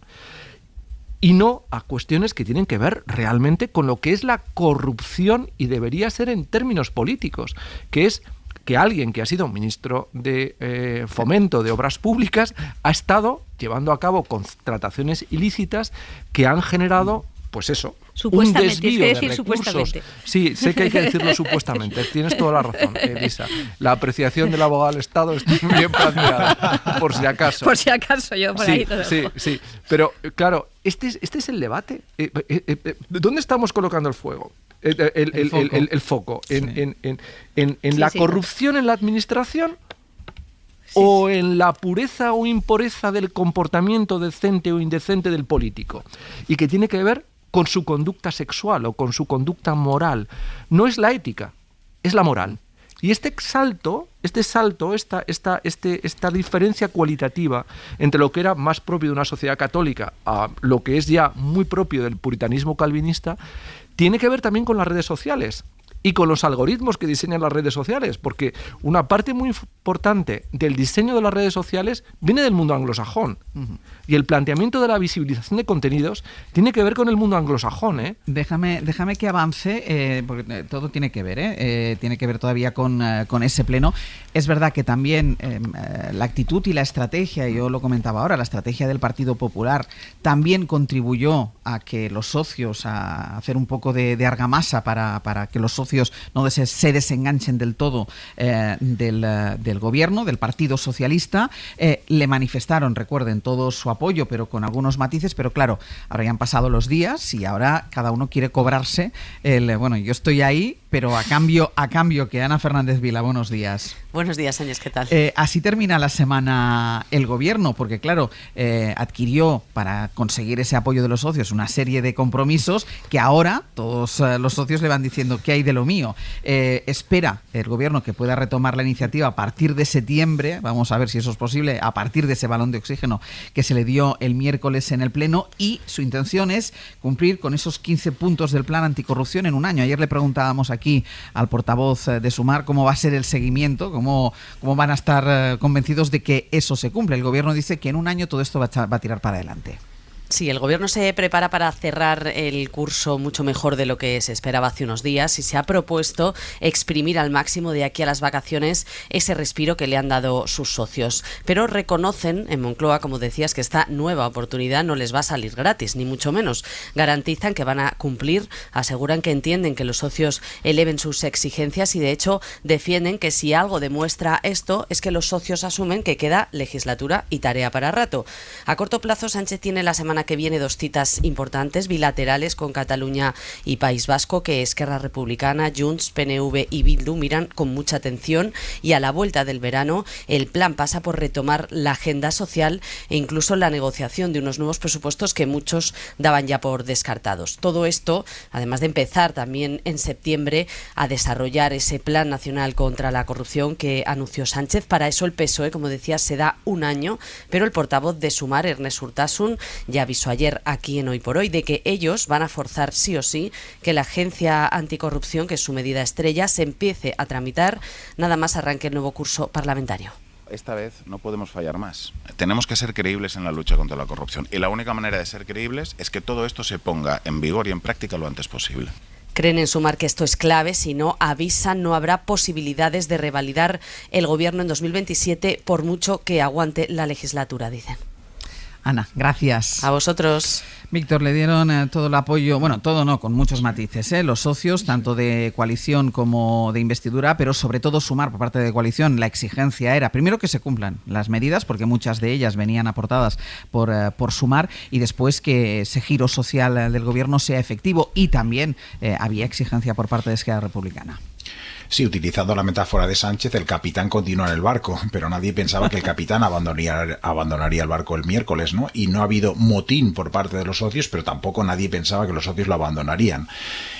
S7: y no a cuestiones que tienen que ver realmente con lo que es la corrupción, y debería ser en términos políticos, que es que alguien que ha sido ministro de Fomento de Obras Públicas ha estado llevando a cabo contrataciones ilícitas que han generado, pues eso, un desvío de recursos. Sí, sé que hay que decirlo supuestamente, tienes toda la razón, Elisa. La apreciación del abogado del Estado está bien planteada, por si acaso.
S4: Por si acaso, yo por ahí lo dejo.
S7: Sí, pero claro, este es el debate. ¿Dónde estamos colocando el fuego? El foco. ¿En la corrupción en la administración? ¿O en la pureza o impureza del comportamiento decente o indecente del político? Y que tiene que ver con su conducta sexual o con su conducta moral. No es la ética, es la moral. Y esta diferencia cualitativa entre lo que era más propio de una sociedad católica a lo que es ya muy propio del puritanismo calvinista, tiene que ver también con las redes sociales y con los algoritmos que diseñan las redes sociales, porque una parte muy importante del diseño de las redes sociales viene del mundo anglosajón, Y el planteamiento de la visibilización de contenidos tiene que ver con el mundo anglosajón, ¿eh?
S3: Déjame que avance, porque todo tiene que ver, tiene que ver todavía con ese pleno. Es verdad que también la actitud y la estrategia, yo lo comentaba ahora, la estrategia del Partido Popular también contribuyó a que los socios, a hacer un poco de argamasa para que los socios no se desenganchen del todo del gobierno, del Partido Socialista. Le manifestaron, recuerden, todo su apoyo, pero con algunos matices, pero claro, ahora ya han pasado los días y ahora cada uno quiere cobrarse bueno, yo estoy ahí, pero a cambio que Ana Fernández Vila, buenos días.
S14: Buenos días, Áñez, ¿qué tal?
S3: Así termina la semana el gobierno, porque claro, adquirió para conseguir ese apoyo de los socios una serie de compromisos que ahora todos los socios le van diciendo ¿qué hay de lo mío? Espera el gobierno que pueda retomar la iniciativa a partir de septiembre, vamos a ver si eso es posible, a partir de ese balón de oxígeno que se le dio el miércoles en el pleno, y su intención es cumplir con esos 15 puntos del plan anticorrupción en un año. Ayer le preguntábamos aquí al portavoz de Sumar cómo va a ser el seguimiento, cómo van a estar convencidos de que eso se cumple. El gobierno dice que en un año todo esto va a tirar para adelante.
S14: Sí, el gobierno se prepara para cerrar el curso mucho mejor de lo que se esperaba hace unos días y se ha propuesto exprimir al máximo de aquí a las vacaciones ese respiro que le han dado sus socios. Pero reconocen en Moncloa, como decías, que esta nueva oportunidad no les va a salir gratis, ni mucho menos. Garantizan que van a cumplir, aseguran que entienden que los socios eleven sus exigencias y de hecho defienden que si algo demuestra esto es que los socios asumen que queda legislatura y tarea para rato. A corto plazo, Sánchez tiene la semana que viene 2 citas importantes bilaterales con Cataluña y País Vasco que Esquerra Republicana, Junts, PNV y Bildu miran con mucha atención, y a la vuelta del verano el plan pasa por retomar la agenda social e incluso la negociación de unos nuevos presupuestos que muchos daban ya por descartados. Todo esto, además de empezar también en septiembre a desarrollar ese plan nacional contra la corrupción que anunció Sánchez. Para eso el PSOE, como decía, se da un año, pero el portavoz de Sumar, Ernest Urtasun, ya avisó ayer aquí en Hoy por Hoy de que ellos van a forzar sí o sí que la agencia anticorrupción, que es su medida estrella, se empiece a tramitar nada más arranque el nuevo curso parlamentario.
S15: Esta vez no podemos fallar más. Tenemos que ser creíbles en la lucha contra la corrupción y la única manera de ser creíbles es que todo esto se ponga en vigor y en práctica lo antes posible.
S14: Creen en Sumar que esto es clave, si no, avisan, no habrá posibilidades de revalidar el gobierno en 2027 por mucho que aguante la legislatura, dicen.
S3: Ana, gracias.
S14: A vosotros.
S3: Víctor, le dieron todo el apoyo, bueno, todo no, con muchos matices, los socios, tanto de coalición como de investidura, pero sobre todo Sumar por parte de coalición. La exigencia era, primero, que se cumplan las medidas, porque muchas de ellas venían aportadas por Sumar, y después que ese giro social del gobierno sea efectivo, y también había exigencia por parte de Esquerra Republicana.
S5: Sí, utilizando la metáfora de Sánchez, el capitán continúa en el barco, pero nadie pensaba que el capitán abandonaría el barco el miércoles, ¿no? Y no ha habido motín por parte de los socios, pero tampoco nadie pensaba que los socios lo abandonarían.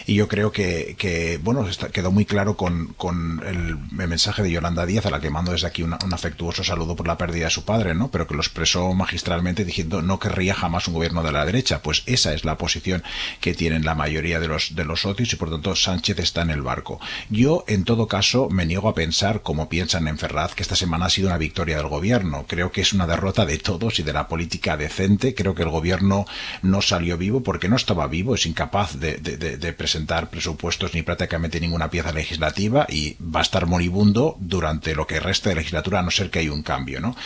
S5: Y yo creo que bueno, quedó muy claro con el mensaje de Yolanda Díaz, a la que mando desde aquí un afectuoso saludo por la pérdida de su padre, ¿no? Pero que lo expresó magistralmente diciendo no querría jamás un gobierno de la derecha. Pues esa es la posición que tienen la mayoría de los socios y por tanto Sánchez está en el barco. Yo, en todo caso, me niego a pensar, como piensan en Ferraz, que esta semana ha sido una victoria del gobierno. Creo que es una derrota de todos y de la política decente. Creo que el gobierno no salió vivo porque no estaba vivo, es incapaz de presentar presupuestos ni prácticamente ninguna pieza legislativa y va a estar moribundo durante lo que resta de legislatura, a no ser que haya un cambio, ¿no?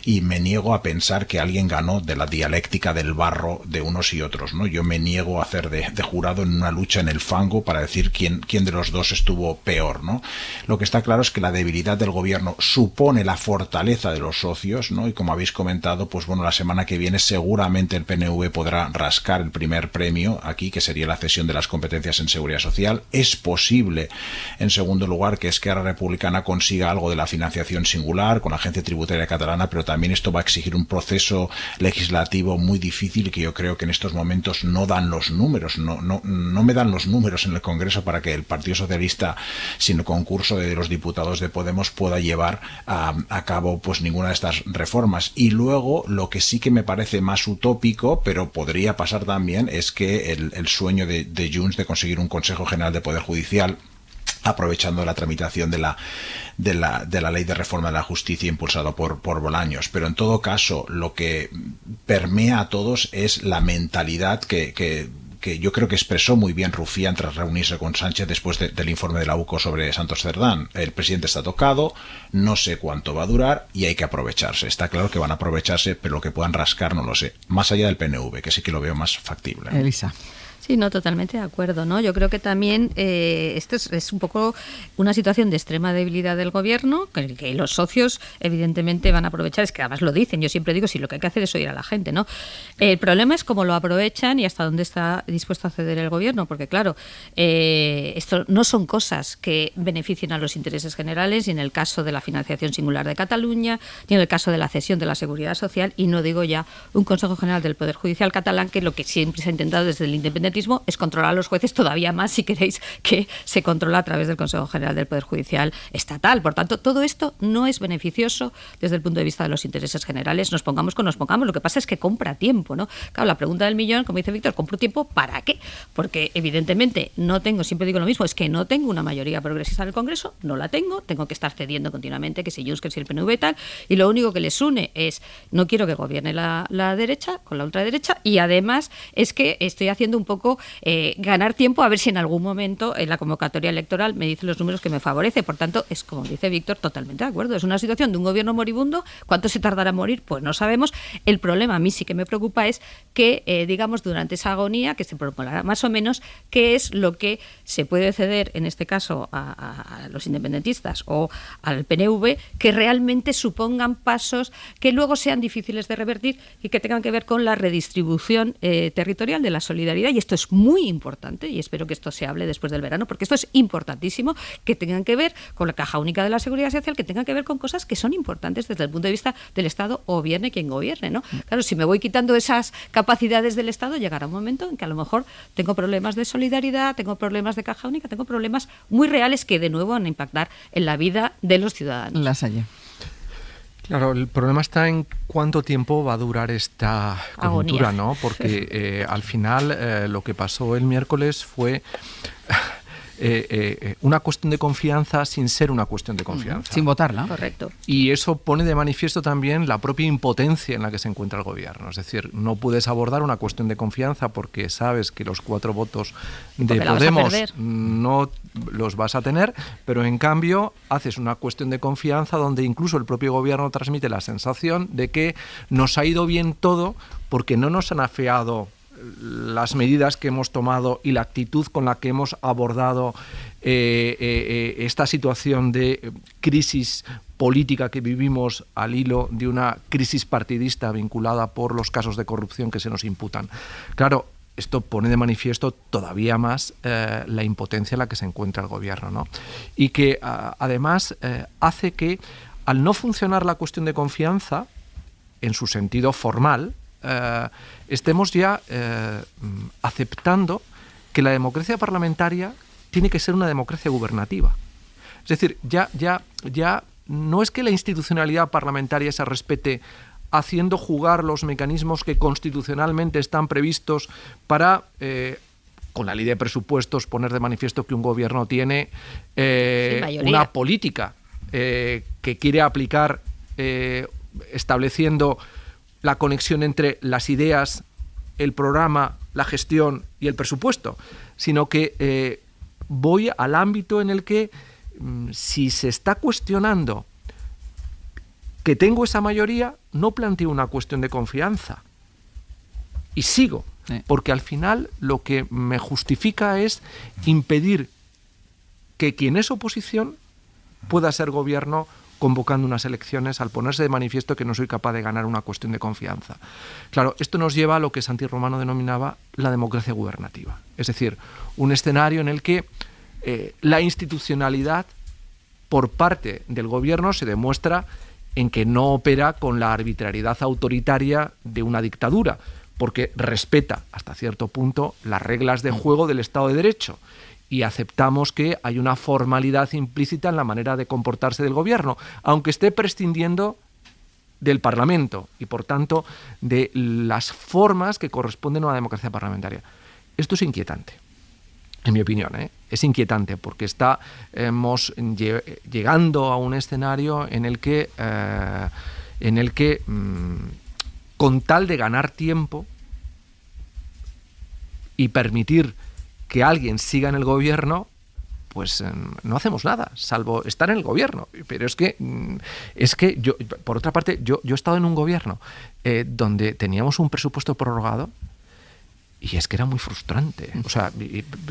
S5: Y me niego a pensar que alguien ganó de la dialéctica del barro de unos y otros, ¿no? Yo me niego a hacer de jurado en una lucha en el fango para decir quién de los dos estuvo peor, ¿no? Lo que está claro es que la debilidad del gobierno supone la fortaleza de los socios, ¿no? Y como habéis comentado, pues bueno, la semana que viene seguramente el PNV podrá rascar el primer premio aquí, que sería la cesión de las competencias en seguridad social. Es posible, en segundo lugar, que Esquerra Republicana consiga algo de la financiación singular con la Agencia Tributaria Catalana, pero también esto va a exigir un proceso legislativo muy difícil y que yo creo que en estos momentos no dan los números, no me dan los números en el Congreso para que el Partido Socialista, sin concurso de los diputados de Podemos, pueda llevar a cabo pues ninguna de estas reformas. Y luego, lo que sí que me parece más utópico, pero podría pasar también, es que el sueño de Junts de conseguir un Consejo General de Poder Judicial aprovechando la tramitación de la ley de reforma de la justicia impulsado por Bolaños. Pero en todo caso, lo que permea a todos es la mentalidad que yo creo que expresó muy bien Rufián tras reunirse con Sánchez después del informe de la UCO sobre Santos Cerdán. El presidente está tocado, no sé cuánto va a durar y hay que aprovecharse. Está claro que van a aprovecharse, pero lo que puedan rascar no lo sé. Más allá del PNV, que sí que lo veo más factible.
S3: Elisa.
S4: Sí, no, totalmente de acuerdo, ¿no? Yo creo que también esto es un poco una situación de extrema debilidad del gobierno, que los socios evidentemente van a aprovechar, es que además lo dicen, yo siempre digo, si lo que hay que hacer es oír a la gente, ¿no? El problema es cómo lo aprovechan y hasta dónde está dispuesto a ceder el gobierno, porque claro, esto no son cosas que beneficien a los intereses generales, ni en el caso de la financiación singular de Cataluña, ni en el caso de la cesión de la Seguridad Social, y no digo ya un Consejo General del Poder Judicial catalán, que lo que siempre se ha intentado desde el independentismo es controlar a los jueces todavía más, si queréis, que se controla a través del Consejo General del Poder Judicial estatal. Por tanto, todo esto no es beneficioso desde el punto de vista de los intereses generales. Nos pongamos con nos pongamos. Lo que pasa es que compra tiempo, ¿no? Claro, la pregunta del millón, como dice Víctor, ¿compro tiempo para qué? Porque evidentemente no tengo, siempre digo lo mismo, es que no tengo una mayoría progresista en el Congreso, no la tengo que estar cediendo continuamente, que si Junts, que si el PNV y tal, y lo único que les une es, no quiero que gobierne la derecha con la ultraderecha, y además es que estoy haciendo un poco ganar tiempo a ver si en algún momento en la convocatoria electoral me dicen los números que me favorece. Por tanto, es como dice Víctor, totalmente de acuerdo. Es una situación de un gobierno moribundo. ¿Cuánto se tardará en morir? Pues no sabemos. El problema a mí sí que me preocupa es que, digamos, durante esa agonía, que se prolongará más o menos, qué es lo que se puede ceder, en este caso, a los independentistas o al PNV, que realmente supongan pasos que luego sean difíciles de revertir y que tengan que ver con la redistribución territorial de la solidaridad. Y esto es muy importante, y espero que esto se hable después del verano, porque esto es importantísimo, que tengan que ver con la caja única de la Seguridad Social, que tengan que ver con cosas que son importantes desde el punto de vista del Estado, o gobierne quien gobierne, ¿no? Claro, si me voy quitando esas capacidades del Estado, llegará un momento en que a lo mejor tengo problemas de solidaridad, tengo problemas de caja única, tengo problemas muy reales que de nuevo van a impactar en la vida de los ciudadanos.
S3: Lasalle.
S7: Claro, el problema está en cuánto tiempo va a durar esta coyuntura, ¿no? Porque al final lo que pasó el miércoles fue una cuestión de confianza sin ser una cuestión de confianza.
S3: Sin votarla.
S4: Correcto.
S7: Y eso pone de manifiesto también la propia impotencia en la que se encuentra el gobierno. Es decir, no puedes abordar una cuestión de confianza porque sabes que los 4 votos de Podemos no los vas a tener, pero en cambio haces una cuestión de confianza donde incluso el propio gobierno transmite la sensación de que nos ha ido bien todo porque no nos han afeado las medidas que hemos tomado y la actitud con la que hemos abordado esta situación de crisis política que vivimos al hilo de una crisis partidista vinculada por los casos de corrupción que se nos imputan. Claro, esto pone de manifiesto todavía más la impotencia en la que se encuentra el gobierno, ¿no? Y que además hace que, al no funcionar la cuestión de confianza en su sentido formal, estemos ya aceptando que la democracia parlamentaria tiene que ser una democracia gubernativa. Es decir, ya no es que la institucionalidad parlamentaria se respete haciendo jugar los mecanismos que constitucionalmente están previstos para, con la ley de presupuestos, poner de manifiesto que un gobierno tiene una política que quiere aplicar estableciendo la conexión entre las ideas, el programa, la gestión y el presupuesto, sino que voy al ámbito en el que si se está cuestionando que tengo esa mayoría, no planteo una cuestión de confianza y sigo, porque al final lo que me justifica es impedir que quien es oposición pueda ser gobierno convocando unas elecciones al ponerse de manifiesto que no soy capaz de ganar una cuestión de confianza. Claro, esto nos lleva a lo que Santi Romano denominaba la democracia gubernativa, es decir, un escenario en el que la institucionalidad por parte del gobierno se demuestra en que no opera con la arbitrariedad autoritaria de una dictadura, porque respeta hasta cierto punto las reglas de juego del Estado de Derecho y aceptamos que hay una formalidad implícita en la manera de comportarse del gobierno, aunque esté prescindiendo del Parlamento y, por tanto, de las formas que corresponden a una democracia parlamentaria. Esto es inquietante, en mi opinión, es inquietante porque estamos llegando a un escenario en el que con tal de ganar tiempo y permitir que alguien siga en el gobierno, pues no hacemos nada, salvo estar en el gobierno. Pero es que yo, por otra parte, yo he estado en un gobierno donde teníamos un presupuesto prorrogado y es que era muy frustrante. O sea,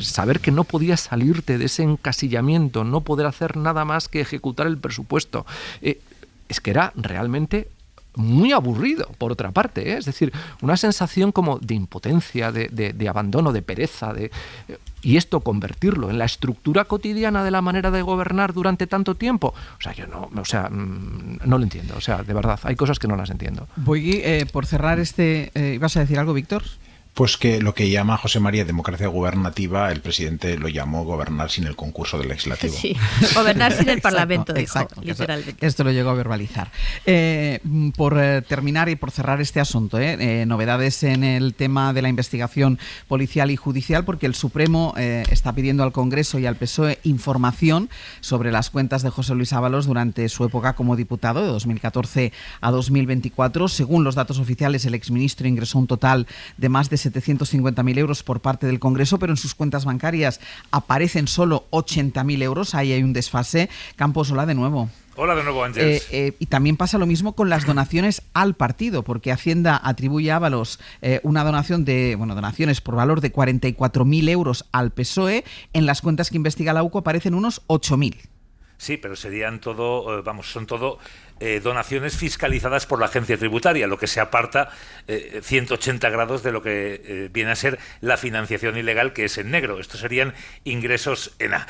S7: saber que no podías salirte de ese encasillamiento, no poder hacer nada más que ejecutar el presupuesto, es que era realmente muy aburrido, por otra parte, Es decir, una sensación como de impotencia, de abandono, de pereza, y esto convertirlo en la estructura cotidiana de la manera de gobernar durante tanto tiempo, no lo entiendo, de verdad, hay cosas que no las entiendo.
S3: Voy por cerrar ¿ibas a decir algo, Víctor?
S5: Pues que lo que llama José María democracia gubernativa, el presidente lo llamó gobernar sin el concurso del legislativo.
S4: Sí, gobernar sin el Parlamento,
S3: exacto,
S4: dijo, literalmente.
S3: Esto lo llegó a verbalizar. Por terminar y por cerrar este asunto, novedades en el tema de la investigación policial y judicial, porque el Supremo está pidiendo al Congreso y al PSOE información sobre las cuentas de José Luis Ábalos durante su época como diputado, de 2014 a 2024. Según los datos oficiales, el exministro ingresó un total de más de 750.000 euros por parte del Congreso, pero en sus cuentas bancarias aparecen solo 80.000 euros. Ahí hay un desfase. Campos, hola de nuevo.
S12: Hola de nuevo, Ángeles.
S3: Y también pasa lo mismo con las donaciones al partido, porque Hacienda atribuye a Ábalos una donación donaciones por valor de 44.000 euros al PSOE. En las cuentas que investiga la UCO aparecen unos 8.000.
S12: Sí, pero serían son todo donaciones fiscalizadas por la agencia tributaria, lo que se aparta 180 grados de lo que viene a ser la financiación ilegal, que es en negro. Estos serían ingresos en A.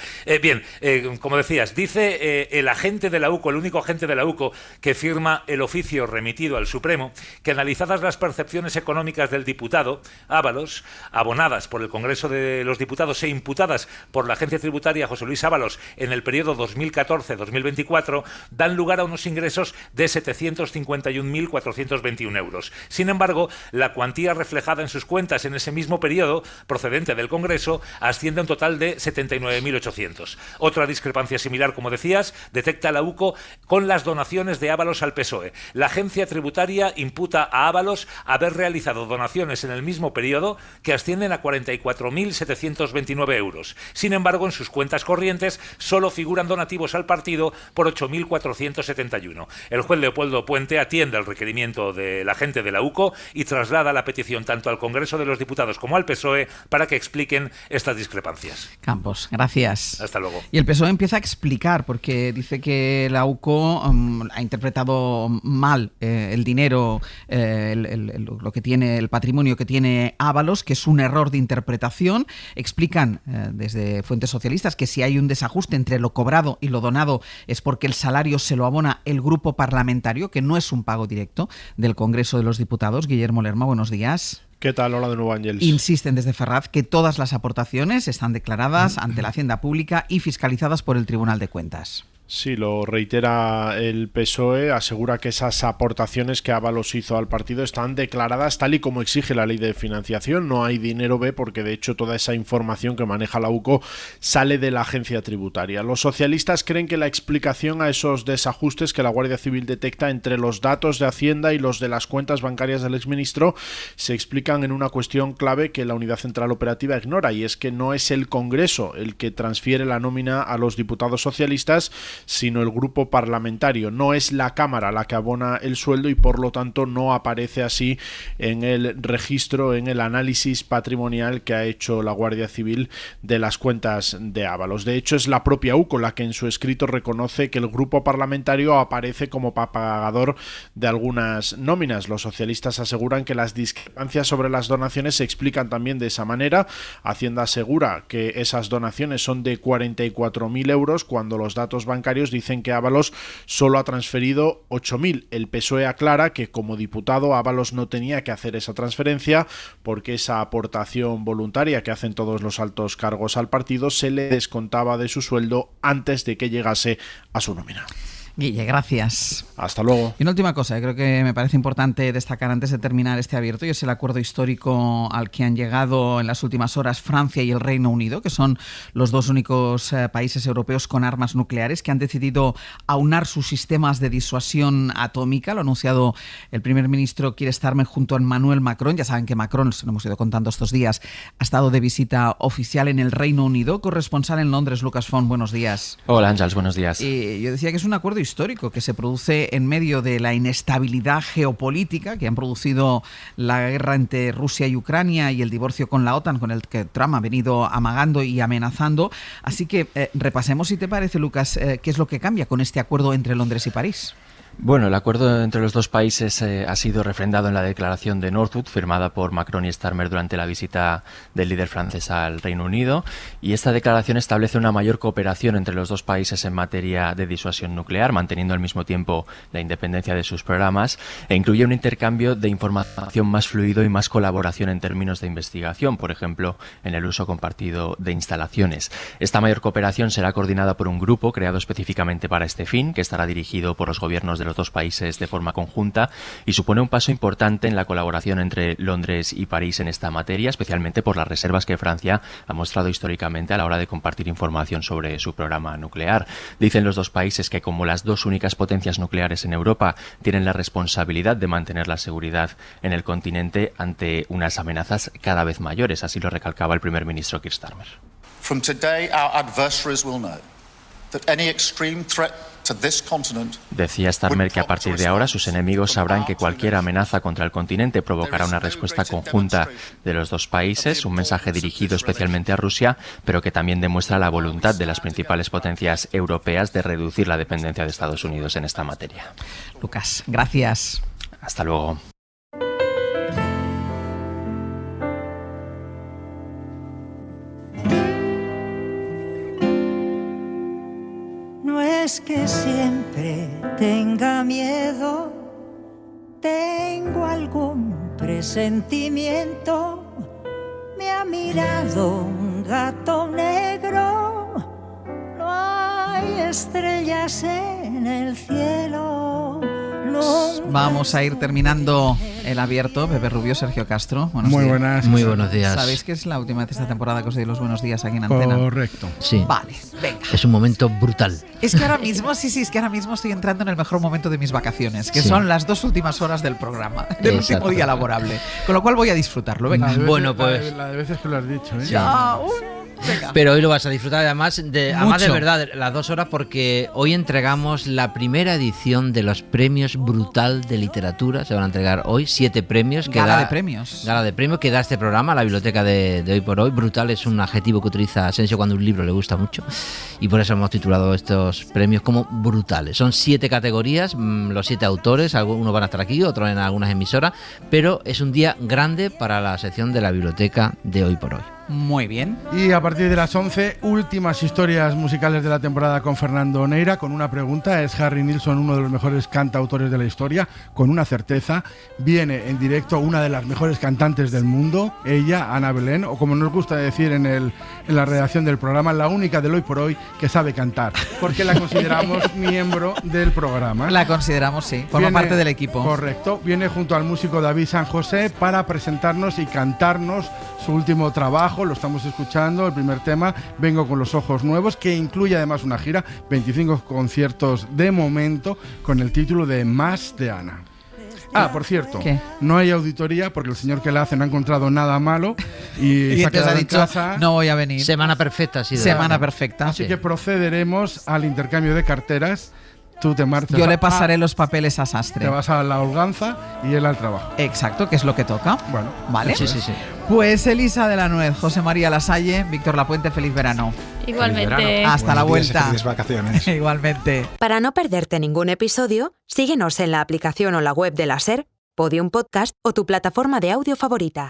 S12: Como decías, dice el agente de la UCO, el único agente de la UCO que firma el oficio remitido al Supremo, que analizadas las percepciones económicas del diputado Ábalos, abonadas por el Congreso de los Diputados e imputadas por la agencia tributaria José Luis Ábalos en el periodo 2014-2024, dan lugar a unos ingresos de 751.421 euros. Sin embargo, la cuantía reflejada en sus cuentas en ese mismo periodo, procedente del Congreso, asciende a un total de 79.800. Otra discrepancia similar, como decías, detecta la UCO con las donaciones de Ábalos al PSOE. La agencia tributaria imputa a Ábalos haber realizado donaciones en el mismo periodo que ascienden a 44.729 euros. Sin embargo, en sus cuentas corrientes solo figuran donativos al partido por 8.471. El juez Leopoldo Puente atiende al requerimiento del agente de la UCO y traslada la petición tanto al Congreso de los Diputados como al PSOE para que expliquen estas discrepancias.
S3: Campos, gracias.
S12: Hasta luego.
S3: Y el PSOE empieza a explicar, porque dice que la UCO ha interpretado mal el dinero, lo que tiene, el patrimonio que tiene Ábalos, que es un error de interpretación. Explican desde fuentes socialistas que si hay un desajuste entre lo cobrado y lo donado es porque el salario se lo abona el grupo parlamentario, que no es un pago directo del Congreso de los Diputados. Guillermo Lerma, buenos días.
S16: ¿Qué tal? Hola de nuevo, Ángeles.
S3: Insisten desde Ferraz que todas las aportaciones están declaradas ante la Hacienda Pública y fiscalizadas por el Tribunal de Cuentas.
S16: Sí, lo reitera el PSOE, asegura que esas aportaciones que Ábalos hizo al partido están declaradas tal y como exige la ley de financiación. No hay dinero B porque de hecho toda esa información que maneja la UCO sale de la agencia tributaria. Los socialistas creen que la explicación a esos desajustes que la Guardia Civil detecta entre los datos de Hacienda y los de las cuentas bancarias del exministro se explican en una cuestión clave que la Unidad Central Operativa ignora, y es que no es el Congreso el que transfiere la nómina a los diputados socialistas, sino el grupo parlamentario. No es la Cámara la que abona el sueldo y por lo tanto no aparece así en el registro, en el análisis patrimonial que ha hecho la Guardia Civil de las cuentas de Ábalos. De hecho, es la propia UCO la que en su escrito reconoce que el grupo parlamentario aparece como pagador de algunas nóminas. Los socialistas aseguran que las discrepancias sobre las donaciones se explican también de esa manera. Hacienda asegura que esas donaciones son de 44.000 euros cuando los datos bancarios dicen que Ábalos solo ha transferido 8.000. El PSOE aclara que como diputado Ábalos no tenía que hacer esa transferencia porque esa aportación voluntaria que hacen todos los altos cargos al partido se le descontaba de su sueldo antes de que llegase a su nómina.
S3: Guille, gracias.
S16: Hasta luego.
S3: Y una última cosa, creo que me parece importante destacar antes de terminar este abierto, y es el acuerdo histórico al que han llegado en las últimas horas Francia y el Reino Unido, que son los dos únicos países europeos con armas nucleares que han decidido aunar sus sistemas de disuasión atómica. Lo ha anunciado el primer ministro Keir Starmer junto a Emmanuel Macron. Ya saben que Macron, se lo hemos ido contando estos días, ha estado de visita oficial en el Reino Unido. Corresponsal en Londres, Lucas Font, buenos días.
S17: Hola Ángels, buenos días.
S3: Yo decía que es un acuerdo histórico que se produce en medio de la inestabilidad geopolítica que han producido la guerra entre Rusia y Ucrania y el divorcio con la OTAN, con el que Trump ha venido amagando y amenazando. Así que repasemos, si te parece, Lucas, qué es lo que cambia con este acuerdo entre Londres y París.
S17: Bueno, el acuerdo entre los dos países ha sido refrendado en la declaración de Northwood, firmada por Macron y Starmer durante la visita del líder francés al Reino Unido, y esta declaración establece una mayor cooperación entre los dos países en materia de disuasión nuclear, manteniendo al mismo tiempo la independencia de sus programas, e incluye un intercambio de información más fluido y más colaboración en términos de investigación, por ejemplo, en el uso compartido de instalaciones. Esta mayor cooperación será coordinada por un grupo creado específicamente para este fin, que estará dirigido por los gobiernos de los dos países de forma conjunta, y supone un paso importante en la colaboración entre Londres y París en esta materia, especialmente por las reservas que Francia ha mostrado históricamente a la hora de compartir información sobre su programa nuclear. Dicen los dos países que, como las dos únicas potencias nucleares en Europa, tienen la responsabilidad de mantener la seguridad en el continente ante unas amenazas cada vez mayores, así lo recalcaba el primer ministro Keir Starmer.
S18: From today, our adversaries will know that any extreme threat to this continent.
S17: Decía Starmer que a partir de ahora sus enemigos sabrán que cualquier amenaza contra el continente provocará una respuesta conjunta de los dos países, un mensaje dirigido especialmente a Rusia, pero que también demuestra la voluntad de las principales potencias europeas de reducir la dependencia de Estados Unidos en esta materia.
S3: Lucas, gracias.
S17: Hasta luego.
S19: No es que siempre tenga miedo, tengo algún presentimiento. Me ha mirado un gato negro, no hay estrellas en el cielo.
S3: Vamos a ir terminando el abierto. Pepe Rubio, Sergio Castro.
S20: Muy buenas.
S21: Muy buenos días.
S3: ¿Sabéis que es la última vez esta temporada que os doy los buenos días aquí en Antena?
S20: Correcto.
S21: Sí.
S3: Vale, venga.
S21: Es un momento brutal.
S3: Es que ahora mismo, es que ahora mismo estoy entrando en el mejor momento de mis vacaciones, que son las 2 últimas horas del programa, del último día laborable. Con lo cual voy a disfrutarlo. Venga.
S21: Bueno, pues.
S20: La de veces que lo has dicho, ¿eh?
S3: Ya,
S21: venga. Pero hoy lo vas a disfrutar además de verdad las 2 horas, porque hoy entregamos la primera edición de los premios Brutal de literatura. Se van a entregar hoy 7 premios.
S3: Gala de premios
S21: que da este programa, la biblioteca de Hoy por Hoy. Brutal es un adjetivo que utiliza Asensio cuando un libro le gusta mucho, y por eso hemos titulado estos premios como brutales. Son 7 categorías, los 7 autores, algunos van a estar aquí, otros en algunas emisoras, pero es un día grande para la sección de la biblioteca de Hoy por Hoy.
S3: Muy bien.
S20: Y a partir de las 11, últimas historias musicales de la temporada con Fernando Neira, con una pregunta. ¿Es Harry Nilsson uno de los mejores cantautores de la historia? Con una certeza. Viene en directo una de las mejores cantantes del mundo, ella, Ana Belén, o como nos gusta decir en la redacción del programa, la única del Hoy por Hoy que sabe cantar, porque la consideramos miembro del programa.
S3: La consideramos, sí, forma parte del equipo.
S20: Correcto. Viene junto al músico David San José para presentarnos y cantarnos su último trabajo. Lo estamos escuchando, el primer tema, Vengo con los ojos nuevos, que incluye además una gira, 25 conciertos de momento, con el título de Más de Ana. Ah, por cierto,
S3: ¿qué?
S20: No hay auditoría porque el señor que la hace no ha encontrado nada malo y se ha quedado en casa.
S3: No voy a venir.
S21: Semana perfecta, sí.
S3: Semana perfecta.
S20: Así que procederemos al intercambio de carteras. Tú te marchas.
S3: Yo le pasaré los papeles a Sastre.
S20: Te vas a la holganza y él al trabajo.
S3: Exacto, que es lo que toca.
S20: Bueno,
S3: ¿vale?
S21: Sí.
S3: Pues Elisa de la Nuez, José María Lasalle, Víctor Lapuente, feliz verano.
S4: Igualmente.
S3: Hasta la vuelta.
S5: Felices vacaciones.
S3: Igualmente.
S1: Para no perderte ningún episodio, síguenos en la aplicación o la web de la SER, Podium Podcast o tu plataforma de audio favorita.